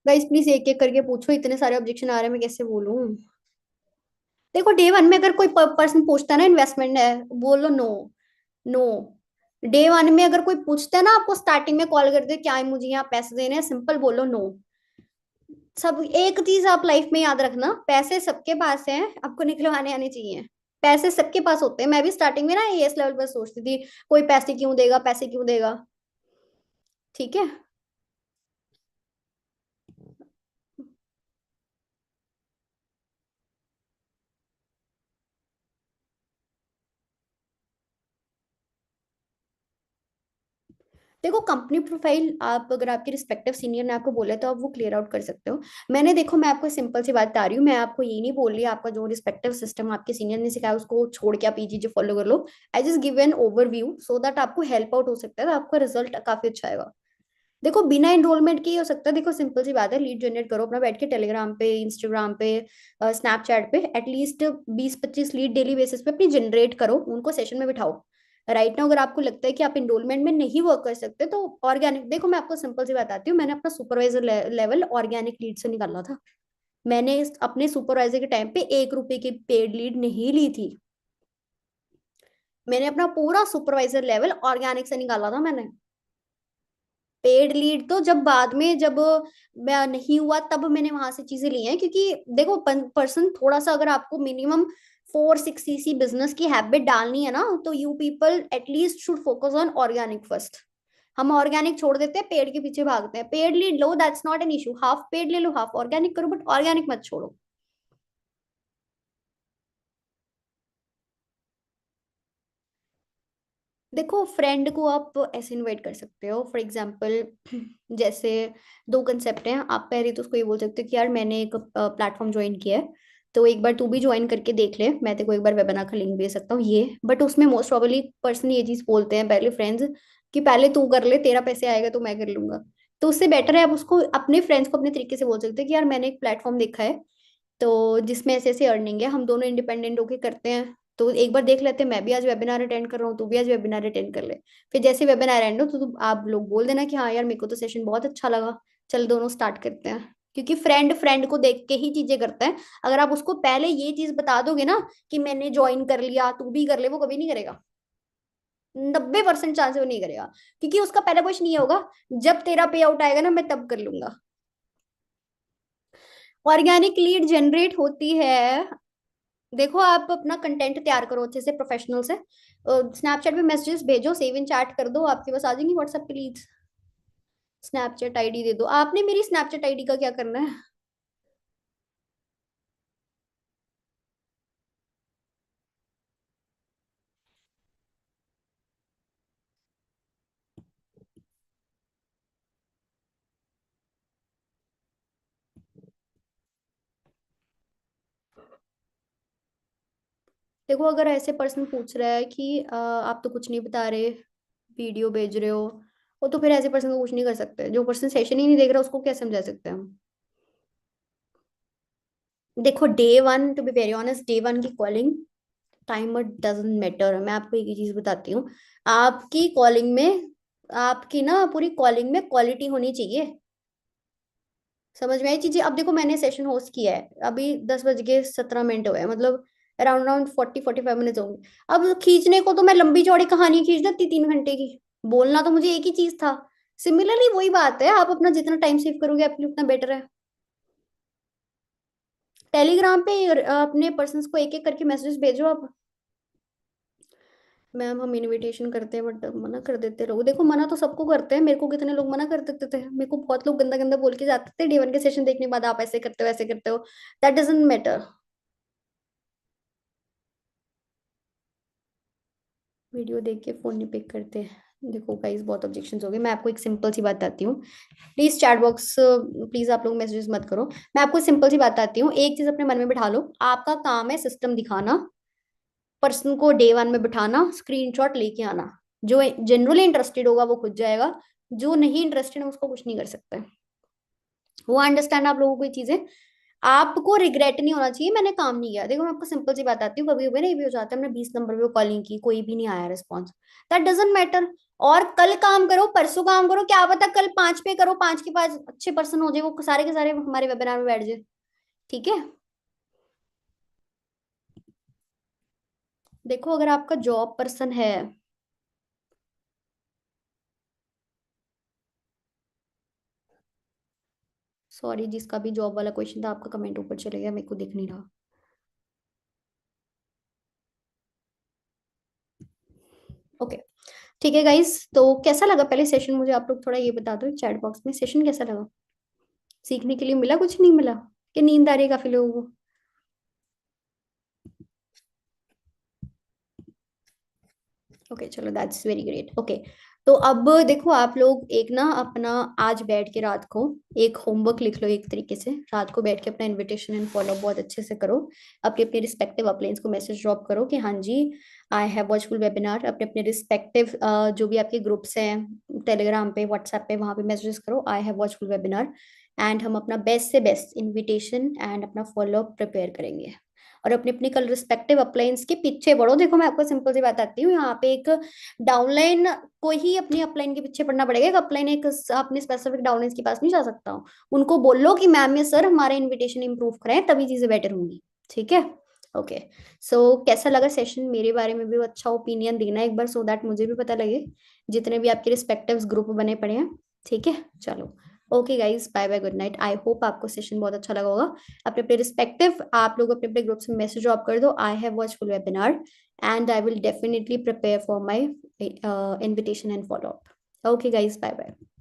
गाइस प्लीज एक एक करके पूछो, इतने सारे ऑब्जेक्शन आ रहे हैं, मैं कैसे बोलूं? देखो डे वन में अगर कोई पर्सन पूछता है ना इन्वेस्टमेंट है, बोलो नो। नो, डे वन में अगर कोई पूछता है ना, आपको स्टार्टिंग में कॉल करते क्या है मुझे यहाँ पैसे देने हैं, सिंपल बोलो नो। सब एक चीज आप लाइफ में याद रखना, पैसे सबके पास हैं, आपको निकलवाने आने चाहिए। पैसे सबके पास होते हैं, मैं भी स्टार्टिंग में ना एस लेवल पर सोचती थी कोई पैसे क्यों देगा, पैसे क्यों देगा। ठीक है, देखो कंपनी प्रोफाइल आप अगर आपके रिस्पेक्टिव सीनियर ने आपको बोला तो आप वो क्लियर आउट कर सकते हो। मैंने देखो मैं आपको सिंपल सी बात बता रही हूँ, मैं आपको ये नहीं बोल रही आपका जो रिस्पेक्टिव सिस्टम आपके सीनियर ने सिखाया उसको छोड़ के आप ये चीजें फॉलो कर लो। I just give an overview so that आपको हेल्प आउट हो सकता है, तो आपका रिजल्ट काफी अच्छा आएगा। देखो बिना एनरोलमेंट के ही हो सकता है, देखो सिंपल सी बात है, लीड जनरेट करो अपना बैठ के टेलीग्राम पे, इंस्टाग्राम पे, स्नैपचैट पे, एटलीस्ट 20-25 लीड डेली बेसिस पे अपनी जनरेट करो, उनको सेशन में बिठाओ। राइट नाउ अगर आपको लगता है कि आप एनरोलमेंट में नहीं वर्क कर सकते तो ऑर्गेनिक, देखो मैं आपको सिंपल सी बताती हूँ, मैंने अपना सुपरवाइजर लेवल ऑर्गेनिक लीड से निकाला था। मैंने अपने सुपरवाइजर के टाइम पे 1 रुपए की पेड लीड नहीं ली थी, मैंने अपना पूरा सुपरवाइजर लेवल ऑर्गेनिक से निकाला था मैंने। पेड लीड तो जब बाद में जब नहीं हुआ तब मैंने वहां से चीजें ली हैं, क्योंकि देखो पर्सन थोड़ा सा अगर आपको मिनिमम 4-6 cc बिजनेस की हैबिट डालनी है ना, तो you people at least should focus on organic first. हम ऑर्गेनिक छोड़ देते हैं, पेड़ के पीछे भागते हैं। Paid lead low, that's not an issue, half paid ले लो, हाफ ऑर्गेनिक करो, बट ऑर्गेनिक मत छोड़ो। देखो फ्रेंड को आप ऐसे इनवाइट कर सकते हो, फॉर एग्जाम्पल जैसे दो कंसेप्ट हैं, आप पहले तो उसको ये बोल सकते हो कि यार मैंने एक प्लेटफॉर्म ज्वाइन किया है, तो एक बार तू भी ज्वाइन करके देख ले, मैं तेरे को एक बार वेबिनार का लिंक भेज सकता हूँ ये, बट उसमें मोस्ट प्रोबेबली पर्सन ये चीज बोलते हैं पहले फ्रेंड्स कि पहले तू कर ले, तेरा पैसे आएगा तो मैं कर लूंगा। तो उससे बेटर है आप उसको अपने फ्रेंड्स को अपने तरीके से बोल सकते हो कि यार मैंने एक प्लेटफॉर्म देखा है, तो जिसमें ऐसे ऐसे अर्निंग है, हम दोनों इंडिपेंडेंट होके करते हैं, तो एक बार देख लेते हैं, मैं भी आज वेबिनार अटेंड कर रहा हूँ, तू भी आज वेबिनार अटेंड कर ले। फिर जैसे वेबिनार एंड हो तो आप लोग बोल देना कि हाँ यार मेरे को तो सेशन बहुत अच्छा लगा, चल दोनों स्टार्ट करते हैं। क्योंकि फ्रेंड फ्रेंड को देख के ही चीजें करता है। अगर आप उसको पहले ये चीज बता दोगे ना कि मैंने ज्वाइन कर लिया तू भी कर ले, वो कभी नहीं करेगा। 90% चांस है वो नहीं करेगा, क्योंकि उसका पहला क्वेश्चन ये होगा, जब तेरा पे आउट आएगा ना मैं तब कर लूंगा। ऑर्गेनिक लीड जनरेट होती है, देखो आप अपना कंटेंट तैयार करो अच्छे से, प्रोफेशनल से, स्नैपचैट पे मैसेजेस भेजो, सेव इन चैट कर दो, आपके पास आ जाएंगी व्हाट्सएप पे लीड्स। स्नैपचैट आईडी दे दो, आपने मेरी स्नैपचैट आईडी का क्या करना है? देखो अगर ऐसे पर्सन पूछ रहा है कि आप तो कुछ नहीं बता रहे, वीडियो भेज रहे हो, वो तो फिर ऐसे पर्सन को कुछ नहीं कर सकते। जो पर्सन सेशन ही नहीं देख रहा उसको क्या समझा सकते हैं हम? देखो day one, to be very honest, day one की कॉलिंग टाइमर डजंट मैटर। मैं आपको एक ही चीज बताती हूँ, आपकी कॉलिंग में, आपकी ना पूरी कॉलिंग में क्वालिटी होनी चाहिए। समझ में आई चीजें? अब देखो मैंने सेशन होस्ट किया है, अभी 10 बज के 17 मिनट हुए हैं, मतलब अराउंड अराउंड 40-45 मिनट होंगे। अब खींचने को तो मैं लंबी चौड़ी कहानी खींच देती 3 घंटे की, बोलना तो मुझे एक ही चीज था। सिमिलरली वही बात है, आप अपना जितना टाइम सेव करोगे आपके लिए उतना बेटर है। टेलीग्राम पे अपने पर्सन्स को एक एक करके मैसेजेस भेजो आप। मैम हम इनविटेशन करते हैं बट मना कर देते लोग। देखो मना तो सबको करते हैं, मेरे को कितने लोग मना कर देते थे, मेरे को बहुत लोग गंदा गंदा बोल के जाते थे डे वन के सेशन देखने के बाद, आप ऐसे करते हो ऐसे करते हो। That doesn't matter. वीडियो देख के फोन नहीं पिक करते। देखो गाइस बहुत ऑब्जेक्शंस हो गए, मैं आपको एक सिंपल सी बात बताती हूँ। प्लीज चैट बॉक्स, प्लीज आप लोग मैसेजेस मत करो। मैं आपको सिंपल सी बात बताती हूँ, एक चीज अपने मन में बिठा लो, आपका काम है सिस्टम दिखाना, पर्सन को डे वन में बिठाना, स्क्रीनशॉट लेके आना। जो जनरली इंटरेस्टेड होगा वो खुद जाएगा, जो नहीं इंटरेस्टेड है उसको कुछ नहीं कर सकता है। वो अंडरस्टैंड आप लोगों को ये चीजें, आपको रिग्रेट नहीं होना चाहिए मैंने काम नहीं किया। देखो मैं आपको सिंपल सी बात आती हूँ, कभी कभी ना ये भी हो जाता है, हमने 20 नंबर पे कॉलिंग की, कोई भी नहीं आया रिस्पॉन्स, दैट डजेंट मैटर। और कल काम करो, परसों काम करो, क्या पता कल 5 पे करो, 5 के 5 अच्छे पर्सन हो जाए, वो सारे के सारे हमारे वेबिनार में बैठ जाए। ठीक है? देखो अगर आपका जॉब पर्सन है, सॉरी जिसका भी जॉब वाला क्वेश्चन था, आपका कमेंट ऊपर चले गया, मेरे को दिख नहीं रहा। ओके, ठीक है गाइस, तो कैसा लगा पहले सेशन, मुझे आप लोग थोड़ा ये बता दो चैट बॉक्स में, सेशन कैसा लगा? सीखने के लिए मिला, कुछ नहीं मिला? कि नींद आ रही है काफी लोगों को? ओके चलो दैट्स वेरी ग्रेट। ओके, तो अब देखो आप लोग एक ना अपना, आज बैठ के रात को एक होमवर्क लिख लो, एक तरीके से रात को बैठ के अपना इनविटेशन एंड फॉलो बहुत अच्छे से करो। अपने अपने रिस्पेक्टिव अपलाइंस को मैसेज ड्रॉप करो कि हाँ जी आई हैव वॉचफुल वेबिनार, अपने अपने रिस्पेक्टिव जो भी आपके ग्रुप्स हैं टेलीग्राम पे व्हाट्सएप पे, वहां पे मैसेजेस करो I have watchful webinar, and हम अपना बेस्ट से बेस्ट इनविटेशन एंड अपना फॉलो अप प्रिपेयर करेंगे। और अपने अपने कल रिस्पेक्टिव अपलाइंस के पीछे बढ़ो। देखो मैं आपको सिंपल सी बात आती हूँ, यहाँ पे एक डाउनलाइन को ही अपनी अपलाइन के पीछे पड़ना पड़ेगा, एक अपलाइन एक अपने स्पेसिफिक डाउनलाइन के पास नहीं जा सकता हूँ। उनको बोलो कि मैम या सर हमारा इनविटेशन इंप्रूव कराएं, तभी चीजें बेटर होंगी। ठीक है? ओके, सो कैसा लगा सेशन, मेरे बारे में भी अच्छा ओपिनियन देना एक बार, सो दैट मुझे भी पता लगे जितने भी आपके रिस्पेक्टिव ग्रुप बने पड़े हैं। ठीक है, चलो, okay guys, bye bye, good night. I hope आपको सेशन बहुत अच्छा लगा होगा। अपने अपने रिस्पेक्टिव आप लोग अपने अपने ग्रुप्स में मैसेज ड्रॉप कर दो I have watch full webinar, and I will definitely prepare for my invitation and follow up. Okay guys, bye bye.